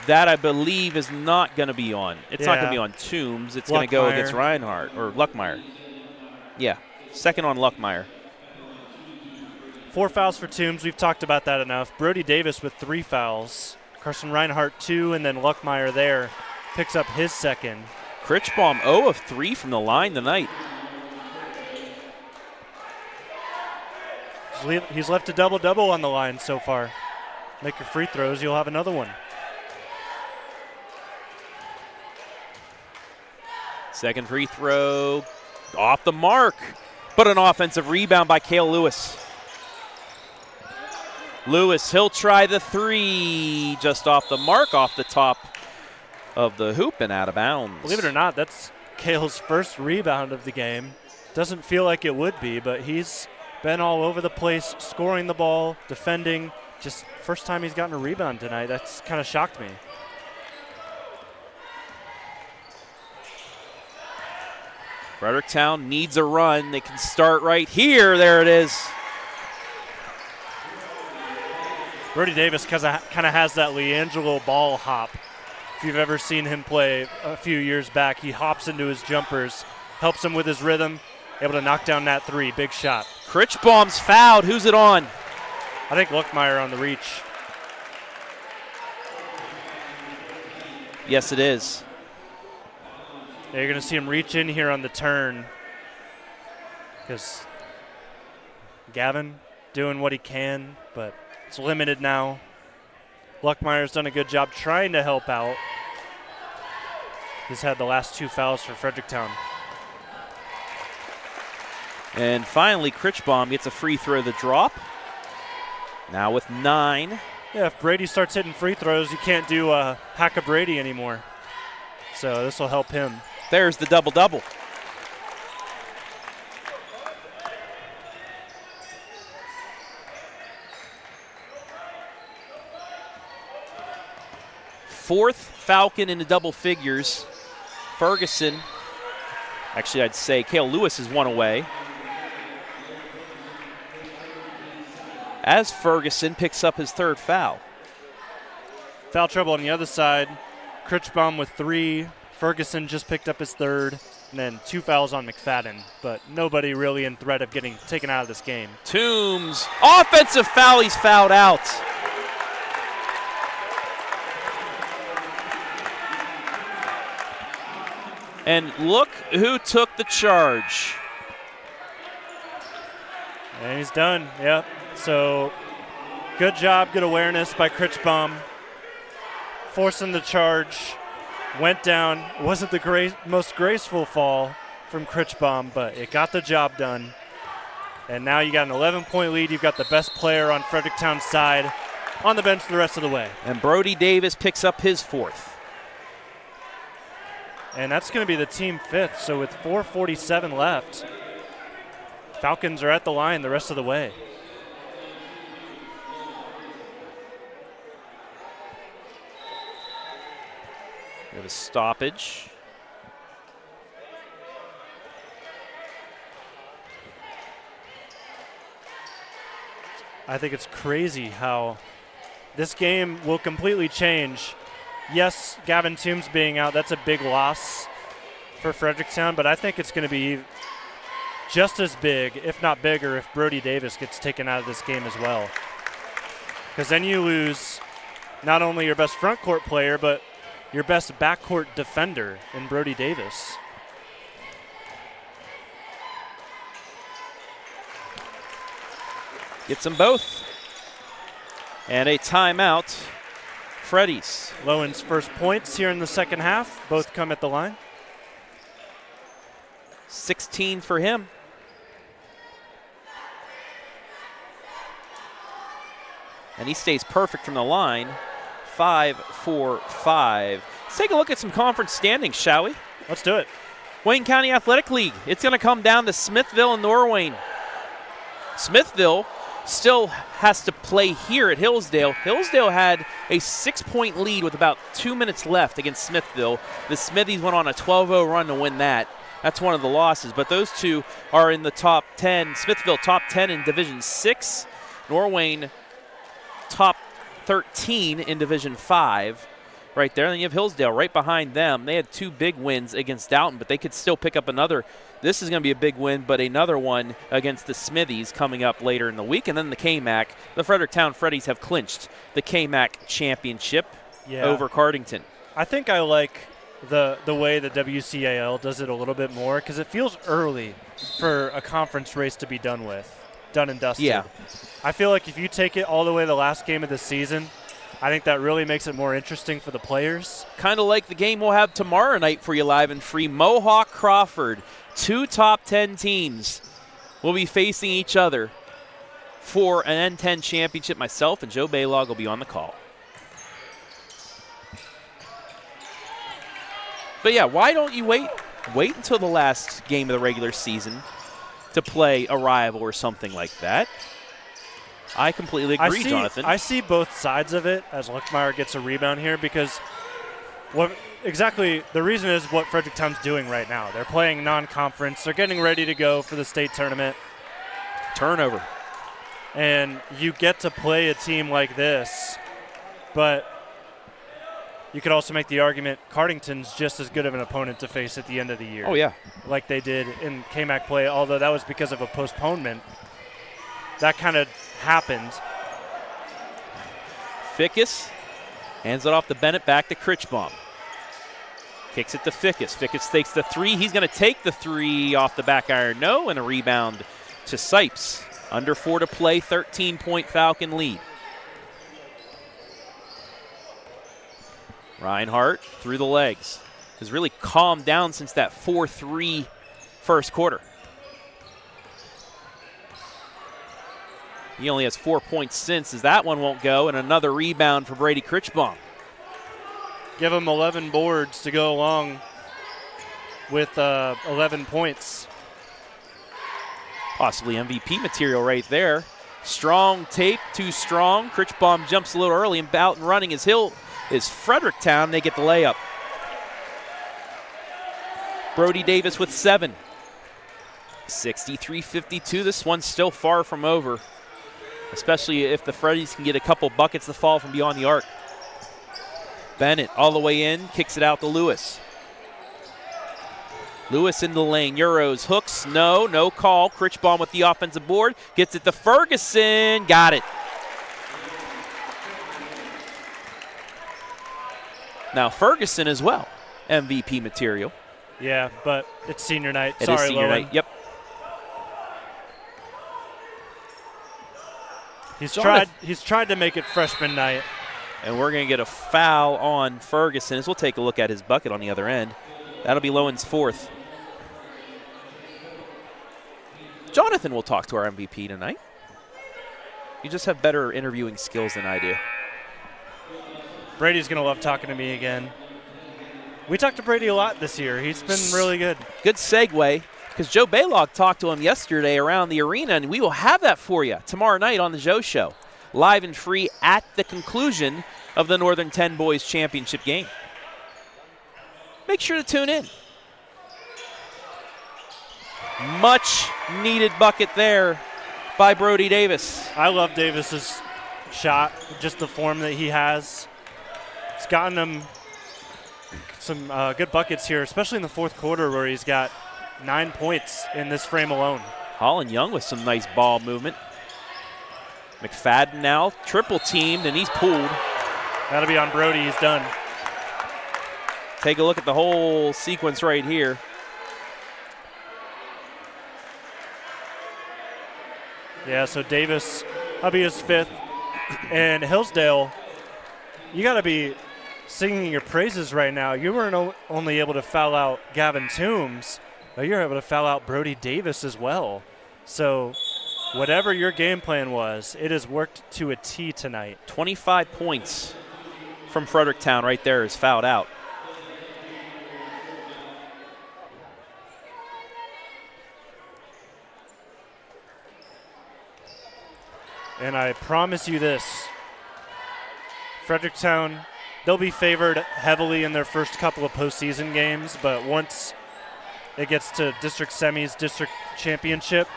That, I believe, is not going to be on. It's not going to be on Toombs. It's going to go against Reinhardt, or Luckmeyer. Yeah, second on Luckmeyer. 4 fouls for Toombs. We've talked about that enough. Bradey Davis with 3 fouls. Carson Reinhardt 2, and then Luckmeyer there picks up his second. Krichbaum 0 of 3 from the line tonight. He's left a double-double on the line so far. Make your free throws, you'll have another one. Second free throw off the mark, but an offensive rebound by Cale Lewis. Lewis, he'll try the three, just off the mark, off the top of the hoop and out of bounds. Believe it or not, that's Cale's first rebound of the game. Doesn't feel like it would be, but he's been all over the place, scoring the ball, defending. Just first time he's gotten a rebound tonight. That's kind of shocked me. Fredericktown needs a run. They can start right here. There it is. Bradey Davis kind of has that LiAngelo ball hop. If you've ever seen him play a few years back, he hops into his jumpers, helps him with his rhythm, able to knock down that three. Big shot. Krichbaum's fouled. Who's it on? I think Luckmeyer on the reach. Yes, it is. Yeah, you're going to see him reach in here on the turn because Gavin doing what he can, but it's limited now. Luckmeyer's done a good job trying to help out. He's had the last 2 fouls for Fredericktown. And finally, Krichbaum gets a free throw to drop. Now with 9. Yeah, if Bradey starts hitting free throws, you can't do a hack of Bradey anymore. So this will help him. There's the double-double. Fourth Falcon into double figures. Ferguson, actually I'd say Cale Lewis is 1 away. As Ferguson picks up his 3rd foul. Foul trouble on the other side. Krichbaum with 3. Ferguson just picked up his 3rd. And then 2 fouls on McFadden. But nobody really in threat of getting taken out of this game. Toombs, offensive foul, he's fouled out. And look who took the charge. And he's done, yep. So good job, good awareness by Krichbaum. Forcing the charge, went down. Wasn't the most graceful fall from Krichbaum, but it got the job done. And now you got an 11-point lead. You've got the best player on Fredericktown's side on the bench the rest of the way. And Bradey Davis picks up his 4th. And that's going to be the team 5th. So with 4:47 left, Falcons are at the line the rest of the way. We have a stoppage. I think it's crazy how this game will completely change. Yes, Gavin Toombs being out, that's a big loss for Fredericktown, but I think it's going to be just as big, if not bigger, if Bradey Davis gets taken out of this game as well. Because then you lose not only your best front court player, but your best backcourt defender in Bradey Davis. Gets them both. And a timeout. Freddies. Lowen's first points here in the second half. Both come at the line. 16 for him. And he stays perfect from the line. 5-4-5. Let's take a look at some conference standings, shall we? Let's do it. Wayne County Athletic League. It's going to come down to Smithville and Norwayne. Smithville still has to play here at Hillsdale. Hillsdale had a 6-point lead with about 2 minutes left against Smithville. The Smithies went on a 12-0 run to win that. That's one of the losses. But those two are in the top 10. Smithville top 10 in Division 6. Norwayne top 13 in Division 5. Right there. And then you have Hillsdale right behind them. They had 2 big wins against Dalton, but they could still pick up another. This is going to be a big win, but another one against the Smithies coming up later in the week. And then the KMAC. The Fredericktown Freddies have clinched the KMAC Championship over Cardington. I think I like the way the WCAL does it a little bit more because it feels early for a conference race to be done and dusted. Yeah. I feel like if you take it all the way to the last game of the season, I think that really makes it more interesting for the players. Kind of like the game we'll have tomorrow night for you live and free. Mohawk Crawford, 2 top 10 teams will be facing each other for an N10 championship. Myself and Joe Baylog will be on the call. But yeah, why don't you wait until the last game of the regular season to play a rival or something like that? I completely agree, Jonathan. I see both sides of it as Luckmeyer gets a rebound here because the reason is what Fredericktown's doing right now. They're playing non-conference. They're getting ready to go for the state tournament. Turnover. And you get to play a team like this, but you could also make the argument Cardington's just as good of an opponent to face at the end of the year. Oh, yeah. Like they did in KMAC play, although that was because of a postponement. That kind of happened. Fickes hands it off to Bennett, back to Krichbaum. Kicks it to Fickes. Fickes takes the 3. He's going to take the 3 off the back iron. No, and a rebound to Sipes. Under 4 to play, 13-point Falcon lead. Reinhardt through the legs. Has really calmed down since that 4-3 first quarter. He only has 4 points since, as that one won't go, and another rebound for Bradey Krichbaum. Give him 11 boards to go along with 11 points. Possibly MVP material right there. Strong tape, too strong. Krichbaum jumps a little early, and out and running is Fredericktown. They get the layup. Brody Davis with 7. 63-52. This one's still far from over, especially if the Freddies can get a couple buckets to fall from beyond the arc. Bennett all the way in, kicks it out to Lewis. Lewis in the lane, Euros, hooks, no call. Krichbaum with the offensive board, gets it to Ferguson, got it. Now Ferguson as well, MVP material. Yeah, but it's senior night. It Sorry, is senior Lowen. night, yep. He's tried to make it freshman night. And we're going to get a foul on Ferguson as we'll take a look at his bucket on the other end. That'll be Lowen's 4th. Jonathan will talk to our MVP tonight. You just have better interviewing skills than I do. Brady's going to love talking to me again. We talked to Brady a lot this year. He's been really good. Good segue, because Joe Baylog talked to him yesterday around the arena, and we will have that for you tomorrow night on the Joe Show, live and free at the conclusion of the Northern 10 Boys Championship game. Make sure to tune in. Much needed bucket there by Brody Davis. I love Davis's shot, just the form that he has. It's gotten him some good buckets here, especially in the fourth quarter where he's got 9 points in this frame alone. Holland Young with some nice ball movement. McFadden now triple teamed, and he's pulled. That'll be on Brody. He's done. Take a look at the whole sequence right here. Yeah, so Davis, that'll be his 5th. And Hillsdale, you got to be singing your praises right now. You weren't only able to foul out Gavin Toombs, but you're able to foul out Brody Davis as well. So whatever your game plan was, it has worked to a T tonight. 25 points from Fredericktown right there is fouled out. And I promise you this, Fredericktown, they'll be favored heavily in their first couple of postseason games, but once it gets to district semis, district championship,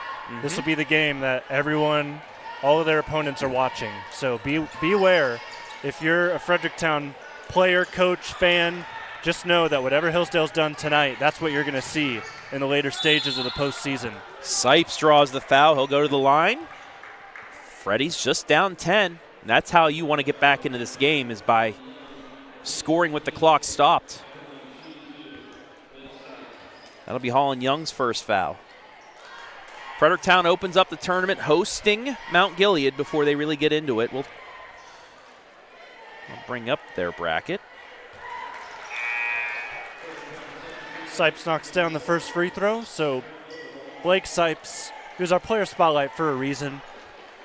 this will be the game that everyone, all of their opponents are watching. So beware. If you're a Fredericktown player, coach, fan, just know that whatever Hillsdale's done tonight, that's what you're going to see in the later stages of the postseason. Sipes draws the foul. He'll go to the line. Freddy's just down 10. And that's how you want to get back into this game, is by scoring with the clock stopped. That'll be Holland Young's first foul. Fredericktown opens up the tournament hosting Mount Gilead before they really get into it. We'll I'll bring up their bracket. Sipes knocks down the first free throw, so Blake Sipes, who's our player spotlight for a reason.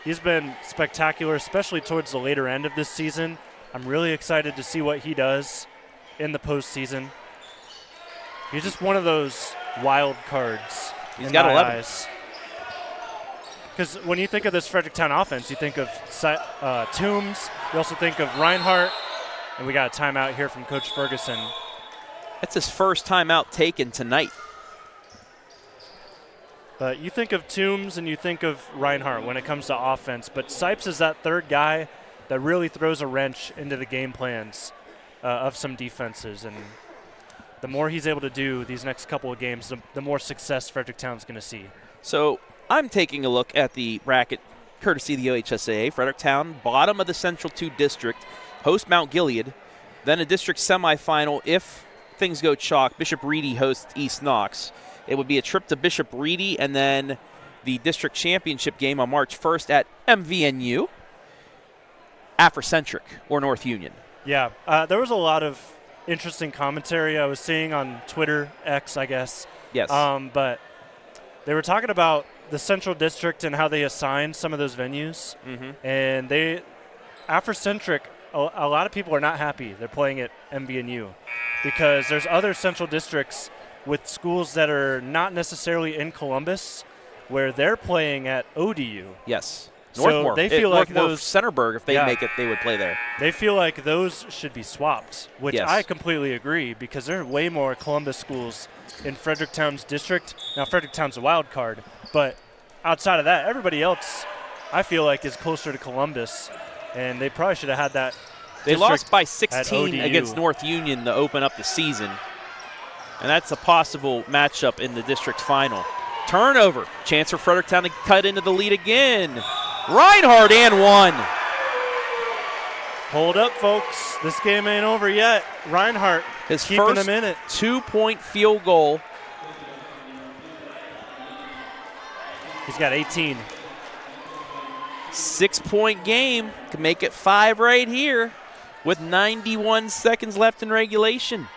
He's been spectacular, especially towards the later end of this season. I'm really excited to see what he does in the postseason. He's just one of those wild cards. He's got 11. Because when you think of this Fredericktown offense, you think of Toombs, you also think of Reinhardt, and we got a timeout here from Coach Ferguson. That's his first timeout taken tonight. But you think of Toombs and you think of Reinhardt when it comes to offense, but Sipes is that third guy that really throws a wrench into the game plans of some defenses. And the more he's able to do these next couple of games, the more success Fredericktown's going to see. So I'm taking a look at the bracket courtesy of the OHSAA. Fredericktown, bottom of the Central 2 district, host Mount Gilead, then a district semifinal. If things go chalk, Bishop Ready hosts East Knox. It would be a trip to Bishop Ready and then the district championship game on March 1st at MVNU, Afrocentric, or North Union. Yeah, there was a lot of interesting commentary I was seeing on Twitter, X, I guess. Yes. But they were talking about the Central District and how they assigned some of those venues. Mm-hmm. And Afrocentric, a lot of people are not happy they're playing at MVNU because there's other Central Districts with schools that are not necessarily in Columbus where they're playing at ODU. Yes. So Northmore. they feel like Northmore those Centerburg, if they make it, they would play there. They feel like those should be swapped, which Yes. I completely agree because there are way more Columbus schools in Fredericktown's district. Now, Fredericktown's a wild card, but outside of that, everybody else I feel like is closer to Columbus, and they probably should have had that. They lost by at 16 ODU. against North Union to open up the season, and that's a possible matchup in the district final. Turnover. Chance for Fredericktown to cut into the lead again. Reinhardt and one. Hold up, folks. This game ain't over yet. Reinhardt His keeping first them in it. 2-point field goal. He's got 18. 6-point game. Can make it 5 right here with 91 seconds left in regulation.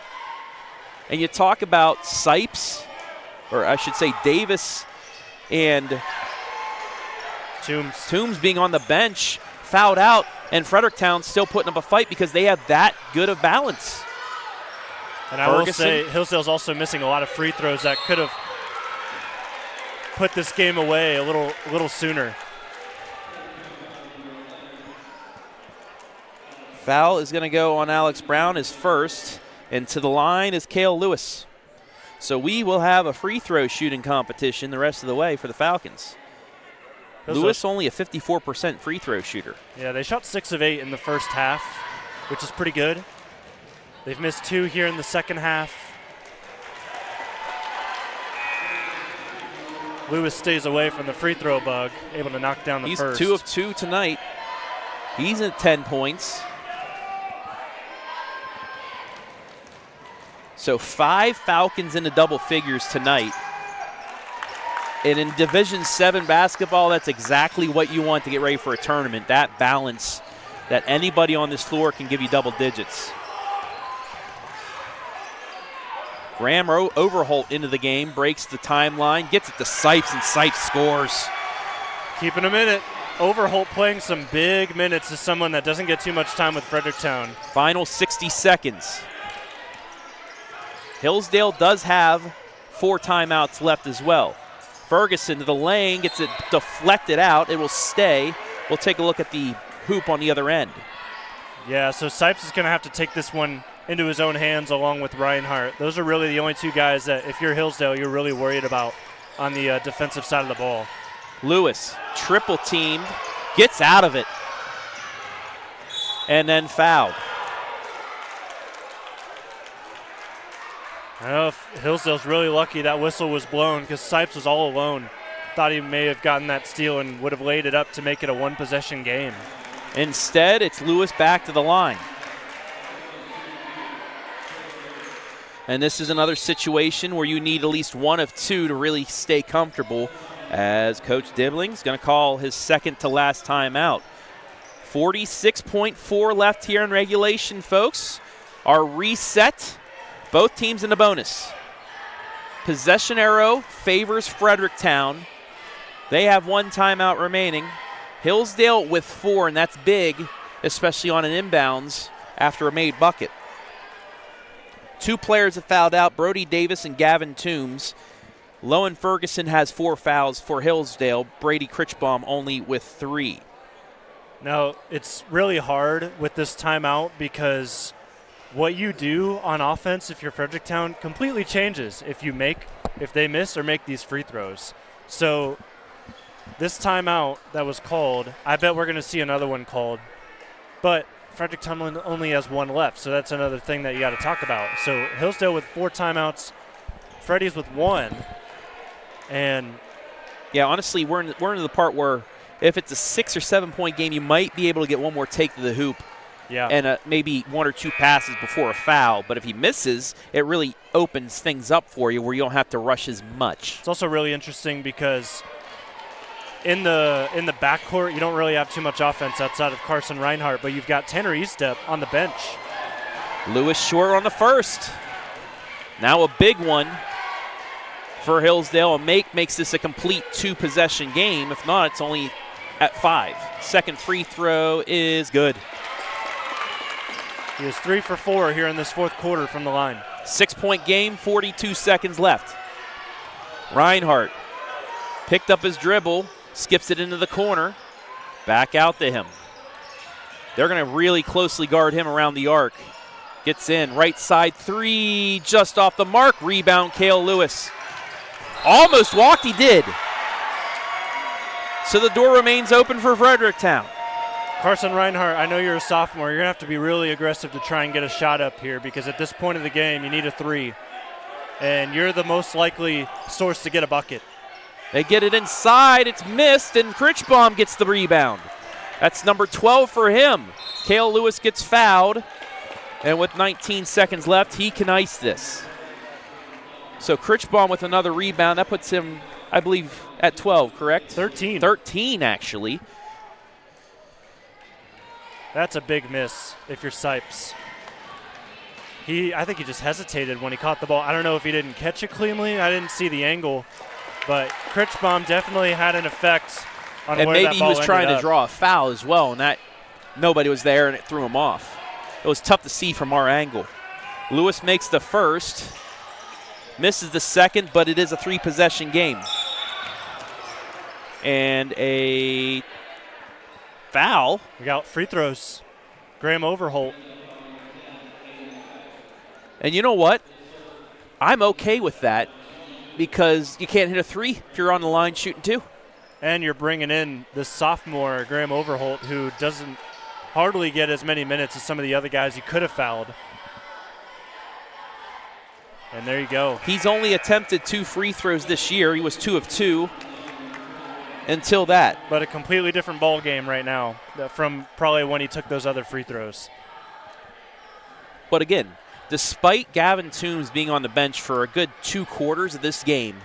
And you talk about Sipes, or I should say Davis and Toombs being on the bench, fouled out, and Fredericktown still putting up a fight because they have that good of balance. And I will say Hillsdale's also missing a lot of free throws that could have put this game away a little sooner. Foul is going to go on Alex Brown, his first, and to the line is Cale Lewis. So we will have a free throw shooting competition the rest of the way for the Falcons. Lewis only a 54% free throw shooter. Yeah, they shot 6 of 8 in the first half, which is pretty good. They've missed 2 here in the second half. Lewis stays away from the free throw bug, able to knock down the first. He's 2 of 2 tonight. He's at 10 points. So 5 Falcons into double figures tonight. And in Division 7 basketball, that's exactly what you want to get ready for a tournament, that balance that anybody on this floor can give you double digits. Graham Overholt into the game, breaks the timeline, gets it to Sipes, and Sipes scores. Keeping him in it. Overholt playing some big minutes as someone that doesn't get too much time with Fredericktown. Final 60 seconds. Hillsdale does have 4 timeouts left as well. Ferguson to the lane, gets it deflected out. It will stay. We'll take a look at the hoop on the other end. Yeah, so Sipes is going to have to take this one into his own hands along with Reinhardt. Those are really the only 2 guys that, if you're Hillsdale, you're really worried about on the defensive side of the ball. Lewis, triple teamed, gets out of it, and then fouled. I don't know if Hillsdale's really lucky that whistle was blown because Sipes was all alone. Thought he may have gotten that steal and would have laid it up to make it a 1-possession game. Instead, it's Lewis back to the line. And this is another situation where you need at least 1 of 2 to really stay comfortable, as Coach Dibling's going to call his second to last timeout. 46.4 left here in regulation, folks. Our reset, both teams in the bonus. Possession arrow favors Fredericktown. They have 1 timeout remaining. Hillsdale with 4, and that's big, especially on an inbounds after a made bucket. 2 players have fouled out, Brody Davis and Gavin Toombs. Lowen Ferguson has 4 fouls for Hillsdale. Bradey Krichbaum only with 3. Now, it's really hard with this timeout because what you do on offense if you're Fredericktown completely changes if they miss or make these free throws. So this timeout that was called, I bet we're going to see another one called. But Fredericktown only has 1 left, so that's another thing that you got to talk about. So Hillsdale with 4 timeouts, Freddy's with 1. And yeah, honestly, we're into the part where if it's a 6 or 7 point game, you might be able to get one more take to the hoop. Yeah. And maybe 1 or 2 passes before a foul. But if he misses, it really opens things up for you where you don't have to rush as much. It's also really interesting because in the backcourt, you don't really have too much offense outside of Carson Reinhardt, but you've got Tanner Eastep on the bench. Lewis short on the first. Now a big one for Hillsdale. Makes this a complete 2-possession game. If not, it's only at 5. Second free throw is good. He is 3 for 4 here in this 4th quarter from the line. 6-point game, 42 seconds left. Reinhardt picked up his dribble, skips it into the corner, back out to him. They're going to really closely guard him around the arc. Gets in, right side 3, just off the mark. Rebound, Cale Lewis. Almost walked, he did. So the door remains open for Fredericktown. Carson Reinhardt, I know you're a sophomore. You're going to have to be really aggressive to try and get a shot up here because at this point of the game, you need a 3. And you're the most likely source to get a bucket. They get it inside. It's missed, and Krichbaum gets the rebound. That's number 12 for him. Cale Lewis gets fouled, and with 19 seconds left, he can ice this. So Krichbaum with another rebound. That puts him, I believe, at 12, correct? 13. 13, actually. That's a big miss if you're Sipes. I think he just hesitated when he caught the ball. I don't know if he didn't catch it cleanly. I didn't see the angle. But Krichbaum definitely had an effect on and where that ball maybe he was trying ended to draw a foul as well, and that nobody was there, and it threw him off. It was tough to see from our angle. Lewis makes the first, misses the second, but it is a 3-possession game. And a foul. We got free throws. Graham Overholt. And you know what? I'm okay with that because you can't hit a 3 if you're on the line shooting 2. And you're bringing in the sophomore, Graham Overholt, who doesn't hardly get as many minutes as some of the other guys he could have fouled. And there you go. He's only attempted 2 free throws this year. He was 2 of 2 until that. But a completely different ball game right now from probably when he took those other free throws. But again, despite Gavin Toombs being on the bench for a good 2 quarters of this game,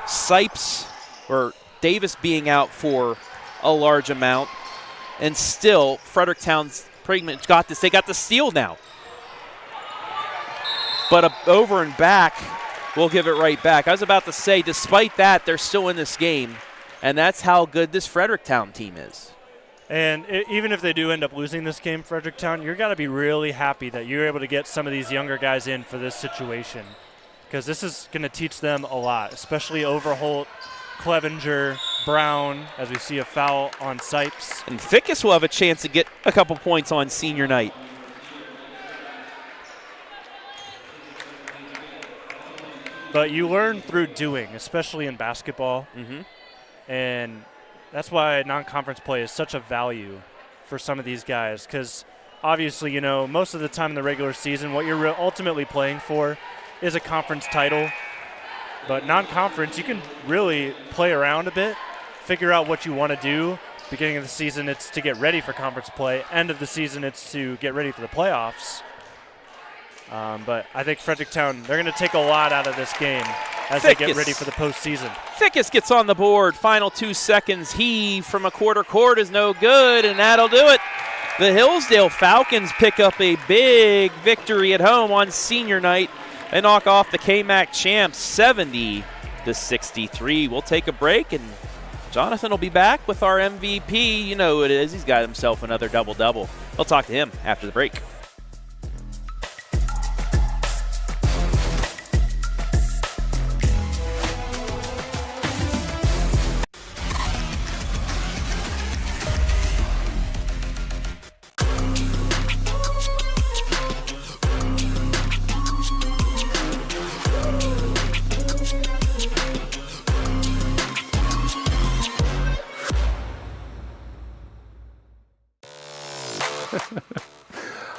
Sipes or Davis being out for a large amount, and still Fredericktown's Pregame got this. They got the steal now. But over and back, we'll give it right back. I was about to say, despite that, they're still in this game, and that's how good this Fredericktown team is. And even if they do end up losing this game, Fredericktown, you're got to be really happy that you're able to get some of these younger guys in for this situation, because this is going to teach them a lot, especially Overholt, Clevenger, Brown, as we see a foul on Sipes. And Fickes will have a chance to get a couple points on senior night. But you learn through doing, especially in basketball. And that's why non-conference play is such a value for some of these guys, because obviously, you know, most of the time in the regular season, what you're ultimately playing for is a conference title. But non-conference, you can really play around a bit, figure out what you want to do. Beginning of the season, it's to get ready for conference play. End of the season, it's to get ready for the playoffs. But I think Fredericktown, they're going to take a lot out of this game. as they get ready for the postseason. Fickes gets on the board. Final 2 seconds. Heave from a quarter court is no good, and that'll do it. The Hillsdale Falcons pick up a big victory at home on senior night and knock off the KMAC champs 70-63. We'll take a break, and Jonathan will be back with our MVP. You know who it is. He's got himself another double-double. We'll talk to him after the break.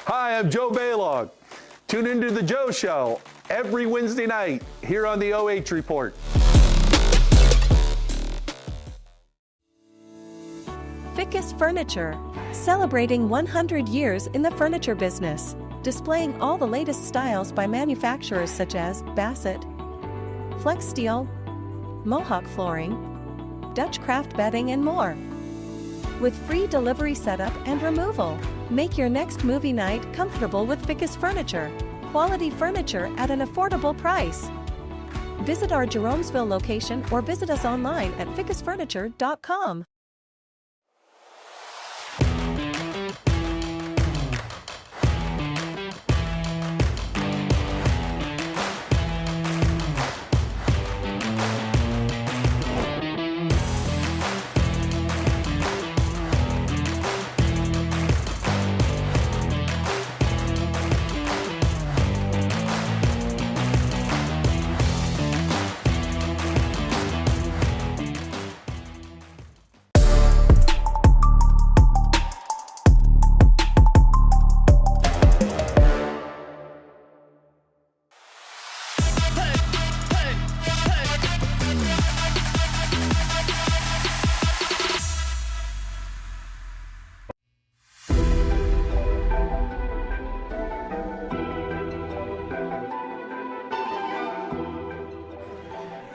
Hi, I'm Joe Baylog. Tune into The Joe Show every Wednesday night here on the OH Report. Fickes Furniture, celebrating 100 years in the furniture business, displaying all the latest styles by manufacturers such as Bassett, Flex Steel, Mohawk Flooring, Dutch Craft Bedding, and more. With free delivery setup and removal, make your next movie night comfortable with Fickes Furniture. Quality furniture at an affordable price. Visit our Jeromesville location or visit us online at fickesfurniture.com.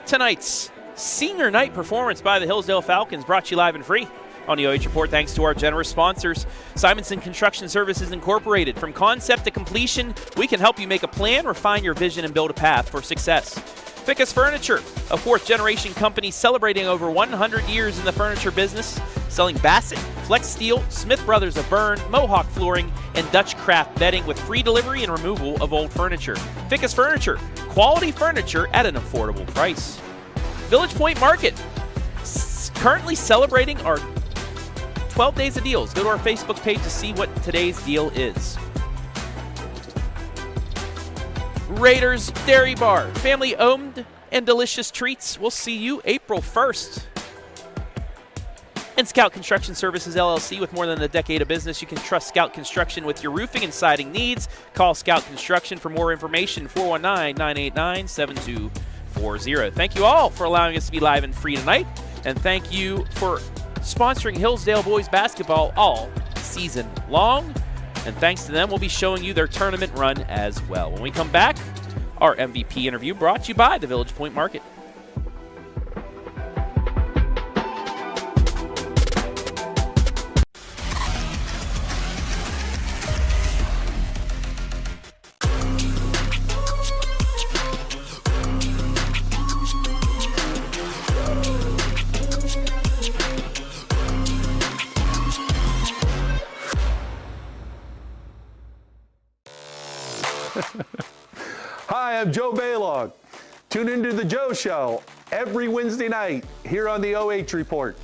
Tonight's senior night performance by the Hillsdale Falcons brought to you live and free on the OH Report thanks to our generous sponsors, Simonson Construction Services Incorporated. From concept to completion, we can help you make a plan, refine your vision, and build a path for success. Fickes Furniture, a fourth-generation company celebrating over 100 years in the furniture business, selling Bassett, Flex Steel, Smith Brothers of Bern, Mohawk Flooring, and Dutch Craft Bedding with free delivery and removal of old furniture. Fickes Furniture, quality furniture at an affordable price. Village Point Market, currently celebrating our 12 days of deals. Go to our Facebook page to see what today's deal is. Raiders Dairy Bar, family owned and delicious treats. We'll see you April 1st. And Scout Construction Services LLC, with more than a decade of business, you can trust Scout Construction with your roofing and siding needs. Call Scout Construction for more information, 419-989-7240. Thank you all for allowing us to be live and free tonight, and thank you for sponsoring Hillsdale boys basketball all season long. And thanks to them, we'll be showing you their tournament run as well. When we come back, our MVP interview brought to you by the Village Point Market. Hi, I'm Joe Baylog. Tune into The Joe Show every Wednesday night here on the OH Report.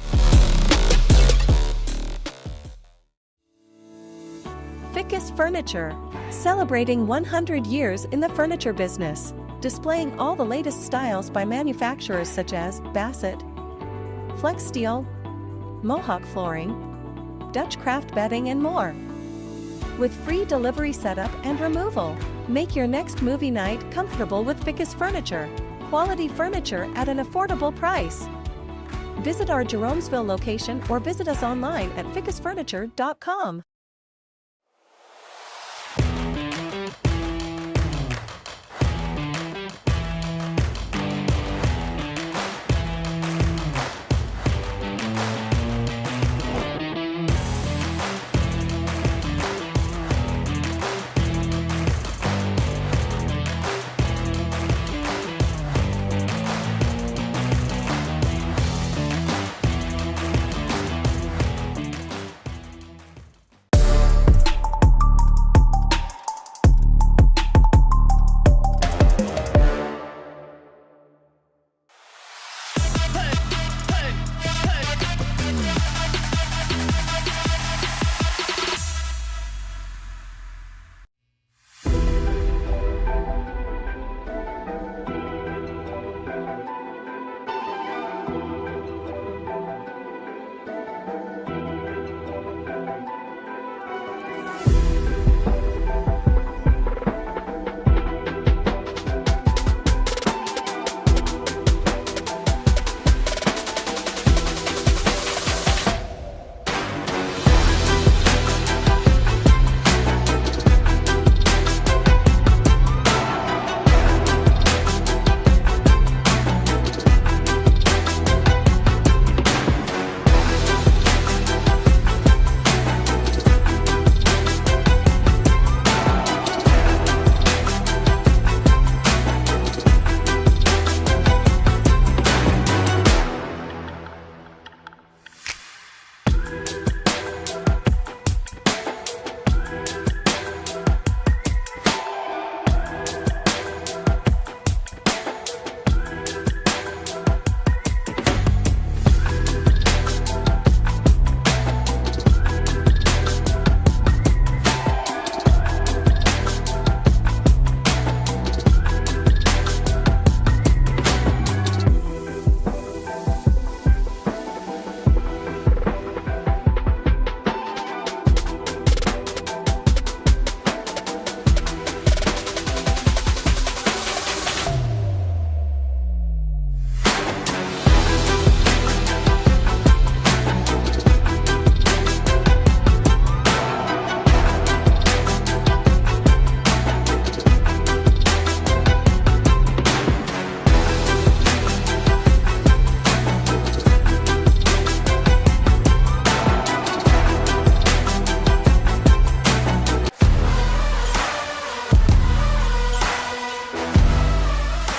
Fickes Furniture, celebrating 100 years in the furniture business, displaying all the latest styles by manufacturers such as Bassett, Flex Steel, Mohawk Flooring, Dutch Craft Bedding, and more. With free delivery setup and removal, make your next movie night comfortable with Fickes Furniture. Quality furniture at an affordable price. Visit our Jeromesville location or visit us online at fickesfurniture.com.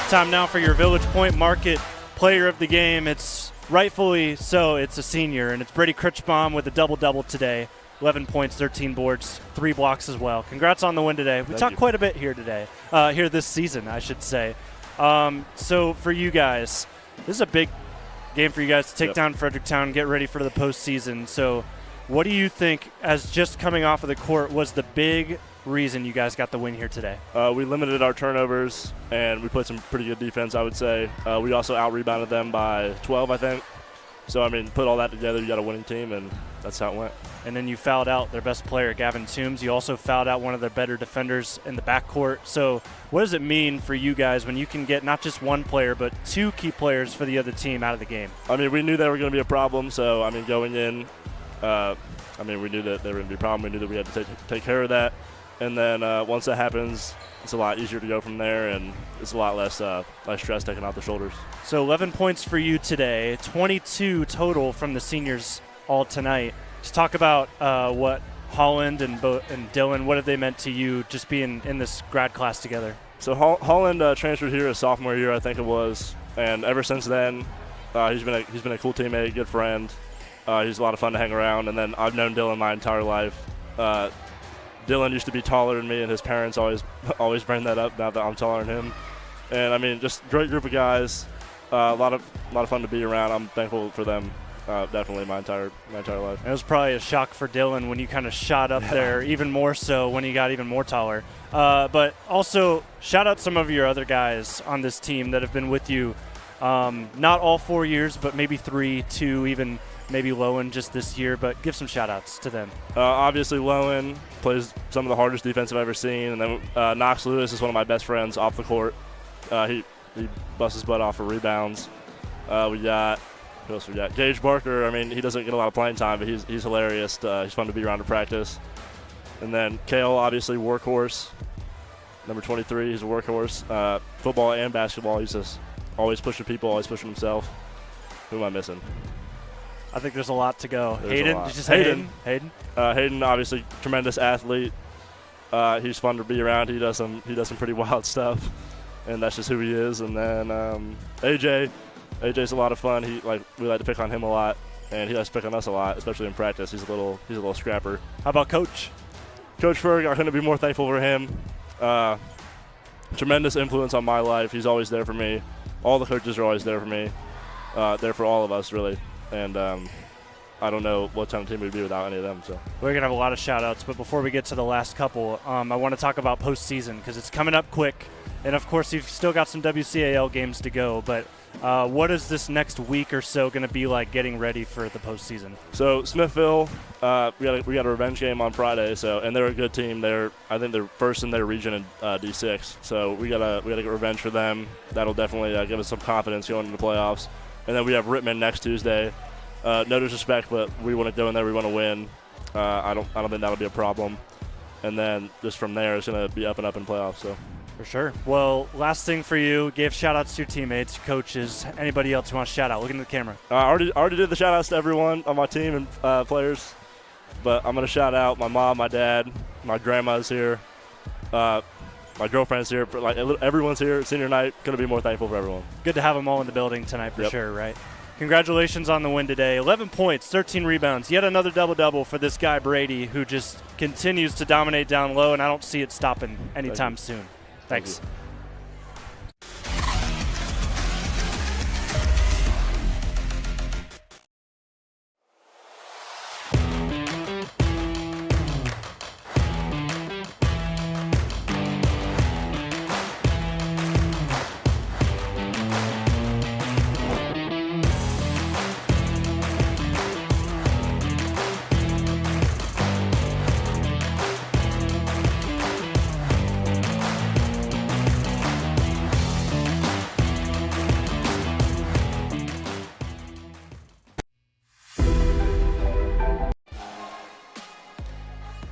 Time now for your Village Point Market Player of the Game. It's rightfully so. It's a senior, and it's Bradey Krichbaum with a double-double today. 11 points, 13 boards, 3 blocks as well. Congrats on the win today. We talked quite a bit here today, here this season, I should say. So for you guys, this is a big game for you guys to take down Fredericktown, get ready for the postseason. So what do you think, as just coming off of the court, was the big reason you guys got the win here today? We limited our turnovers, and we played some pretty good defense, I would say. We also out-rebounded them by 12, I think. So, I mean, put all that together, you got a winning team, and that's how it went. And then you fouled out their best player, Gavin Toombs. You also fouled out one of their better defenders in the backcourt. So what does it mean for you guys when you can get not just one player, but 2 key players for the other team out of the game? I mean, we knew they were going to be a problem. So, I mean, going in, we knew that they were going to be a problem. We knew that we had to take care of that. And then once that happens, it's a lot easier to go from there, and it's a lot less stress taken off the shoulders. So 11 points for you today, 22 total from the seniors all tonight. Just talk about what Holland and Dylan, what have they meant to you just being in this grad class together? So Holland transferred here his sophomore year, I think it was, and ever since then, he's been a cool teammate, good friend. He's a lot of fun to hang around, and then I've known Dylan my entire life. Dylan used to be taller than me, and his parents always bring that up now that I'm taller than him. And I mean, just great group of guys. A lot of fun to be around. I'm thankful for them. Definitely my entire life. It was probably a shock for Dylan when you kind of shot up there, even more so when he got even more taller. But also, shout out some of your other guys on this team that have been with you, not all 4 years, but maybe 3, 2, even maybe Lowen just this year, but give some shout-outs to them. Obviously, Lowen plays some of the hardest defense I've ever seen, and then Knox Lewis is one of my best friends off the court. He busts his butt off for rebounds. Who else we got? Gage Barker. I mean, he doesn't get a lot of playing time, but he's hilarious. He's fun to be around to practice. And then Kale, obviously, workhorse. Number 23, he's a workhorse. Football and basketball, he's just always pushing people, always pushing himself. Who am I missing? I think there's a lot to go. Hayden, did you say Hayden? Hayden, obviously, tremendous athlete. He's fun to be around. He does some pretty wild stuff, and that's just who he is. And then AJ's a lot of fun. We like to pick on him a lot, and he likes to pick on us a lot, especially in practice. He's a little scrapper. How about Coach? Coach Ferg, I couldn't be more thankful for him. Tremendous influence on my life. He's always there for me. All the coaches are always there for me. There for all of us, really. And I don't know what kind of team we'd be without any of them. So we're going to have a lot of shout-outs, but before we get to the last couple, I want to talk about postseason because it's coming up quick. And, of course, you've still got some WCAL games to go. But what is this next week or so going to be like getting ready for the postseason? So Smithville, we got a revenge game on Friday. And they're a good team. I think they're first in their region in D6. So we gotta get revenge for them. That'll definitely give us some confidence going into the playoffs. And then we have Rittman next Tuesday. No disrespect, but we want to go in there. We want to win. I don't think that'll be a problem. And then just from there, it's going to be up and up in playoffs. So for sure. Well, last thing for you, give shout-outs to your teammates, coaches, anybody else who wants to shout out. Look into the camera. I already did the shout-outs to everyone on my team and players. But I'm going to shout out my mom, my dad, my grandma's here. My girlfriend's here. Everyone's here. Senior night. Going to be more thankful for everyone. Good to have them all in the building tonight for sure, right? Congratulations on the win today. 11 points, 13 rebounds. Yet another double-double for this guy, Bradey, who just continues to dominate down low, and I don't see it stopping anytime soon. Thanks.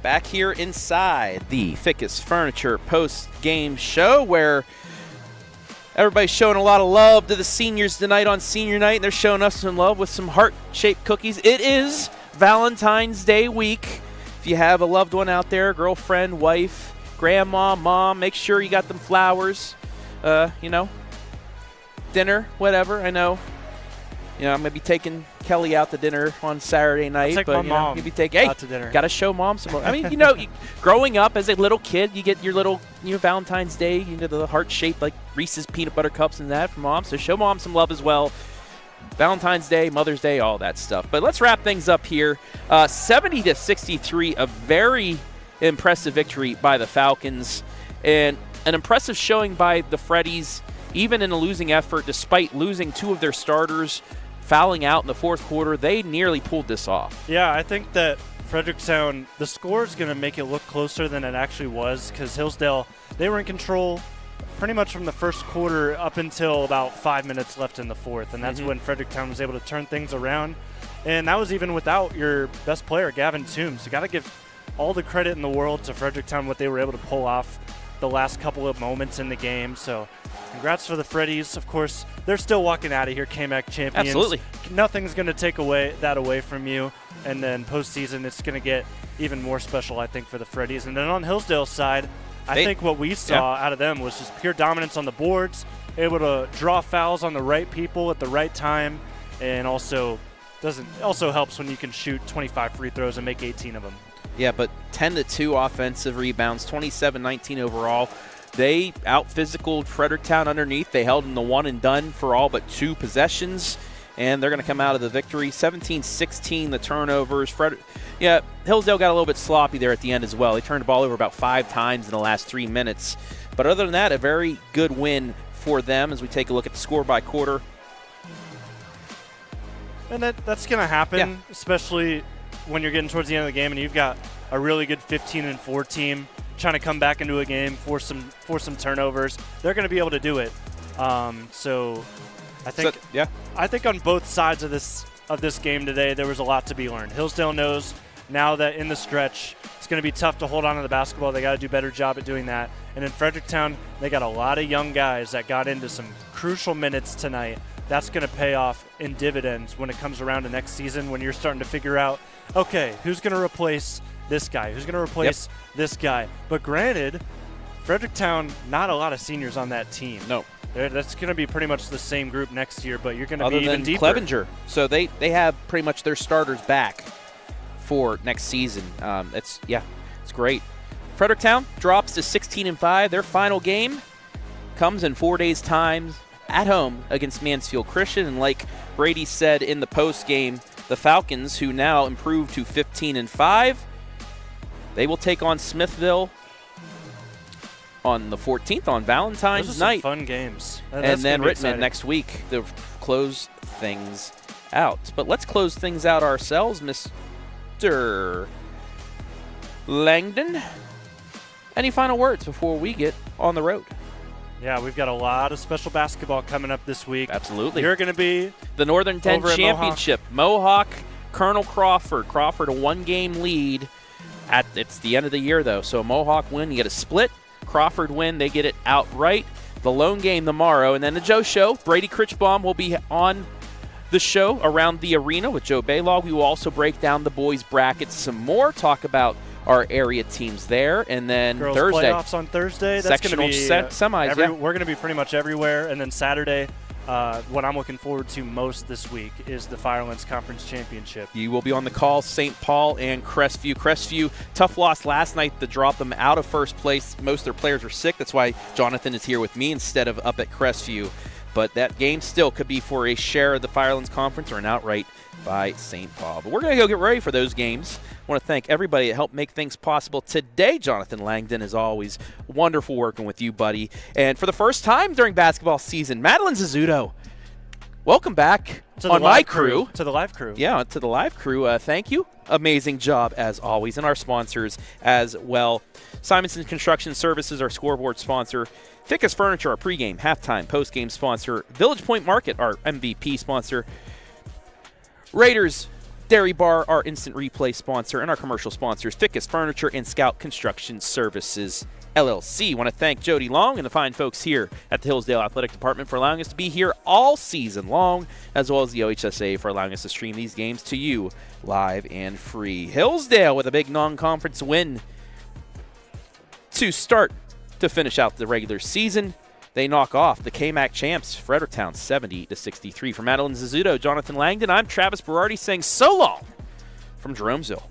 Back here inside the Fickes Furniture post-game show where everybody's showing a lot of love to the seniors tonight on senior night, and they're showing us some love with some heart-shaped cookies. It is Valentine's Day week. If you have a loved one out there, girlfriend, wife, grandma, mom, make sure you got them flowers. dinner, whatever. I know. I'm going to be taking Kelly out to dinner on Saturday night. I'll take but my mom maybe take out to dinner. Got to show mom some. I mean, growing up as a little kid, you get your little Valentine's Day, the heart-shaped like Reese's peanut butter cups and that from mom. So show mom some love as well. Valentine's Day, Mother's Day, all that stuff. But let's wrap things up here. 70-63, a very impressive victory by the Falcons, and an impressive showing by the Freddies, even in a losing effort, despite losing 2 of their starters, fouling out in the fourth quarter. They nearly pulled this off. Yeah, I think that Fredericktown, the score is going to make it look closer than it actually was, because Hillsdale, they were in control pretty much from the first quarter up until about 5 minutes left in the fourth, and that's when Fredericktown was able to turn things around. And that was even without your best player, Gavin Toombs. You got to give all the credit in the world to Fredericktown, what they were able to pull off the last couple of moments in the game. So congrats for the Freddies. Of course, they're still walking out of here KMAC champions. Absolutely. Nothing's going to take that away from you. And then postseason, it's going to get even more special, I think, for the Freddies. And then on Hillsdale's side, I think what we saw out of them was just pure dominance on the boards, able to draw fouls on the right people at the right time, and also helps when you can shoot 25 free throws and make 18 of them. Yeah, but 10-2 offensive rebounds, 27-19 overall. They out-physicaled Fredericktown underneath. They held them to one and done for all but 2 possessions, and they're going to come out of the victory. 17-16, the turnovers. Hillsdale got a little bit sloppy there at the end as well. They turned the ball over about 5 times in the last 3 minutes. But other than that, a very good win for them as we take a look at the score by quarter. And that's going to happen, especially when you're getting towards the end of the game and you've got a really good 15-4 team trying to come back into a game, force some turnovers. They're going to be able to do it. So I think on both sides of this game today, there was a lot to be learned. Hillsdale knows now that in the stretch, it's going to be tough to hold on to the basketball. They got to do a better job at doing that. And in Fredericktown, they got a lot of young guys that got into some crucial minutes tonight. That's going to pay off in dividends when it comes around to next season, when you're starting to figure out, okay, who's going to replace this guy? Who's going to replace this guy? But granted, Fredericktown, not a lot of seniors on that team. No. That's going to be pretty much the same group next year, but you're going to be even deeper. Clevenger. So they have pretty much their starters back for next season. It's great. Fredericktown drops to 16-5. Their final game comes in 4 days' time at home against Mansfield Christian. And like Bradey said in the post game, the Falcons, who now improved to 15-5, they will take on Smithville on the 14th on Valentine's night. Fun games. And then Richmond next week to close things out. But let's close things out ourselves, Mr. Langdon. Any final words before we get on the road? Yeah, we've got a lot of special basketball coming up this week. Absolutely. You're going to be the Northern 10 Championship. Mohawk, Colonel Crawford. Crawford a 1-game lead. It's the end of the year, though. So Mohawk win, you get a split. Crawford win, they get it outright. The lone game tomorrow. And then the Joe Show. Bradey Krichbaum will be on the show around the arena with Joe Baylog. We will also break down the boys' brackets some more, talk about our area teams there, and then Girls Thursday. Playoffs on Thursday. That's going to be semis. We're going to be pretty much everywhere, and then Saturday, what I'm looking forward to most this week is the Firelands Conference Championship. You will be on the call, St. Paul and Crestview. Crestview, tough loss last night to drop them out of first place. Most of their players are sick. That's why Jonathan is here with me instead of up at Crestview. But that game still could be for a share of the Firelands Conference or an outright by St. Paul. But we're going to go get ready for those games. I want to thank everybody that helped make things possible today. Jonathan Langdon, as always, wonderful working with you, buddy. And for the first time during basketball season, Madeline Zizzuto, welcome back on my crew. To the live crew. Yeah, to the live crew. Thank you. Amazing job, as always. And our sponsors as well. Simonson Construction Services, our scoreboard sponsor. Fickes Furniture, our pregame, halftime, postgame sponsor. Village Point Market, our MVP sponsor. Raiders Dairy Bar, our instant replay sponsor, and our commercial sponsors, Fickes Furniture and Scout Construction Services, LLC. Want to thank Jody Long and the fine folks here at the Hillsdale Athletic Department for allowing us to be here all season long, as well as the OHSA for allowing us to stream these games to you live and free. Hillsdale with a big non-conference win to finish out the regular season. they knock off the KMAC champs, Fredericktown, 70-63. For Madeline Zizzuto, Jonathan Langdon, I'm Travis Berardi saying so long from Jeromesville.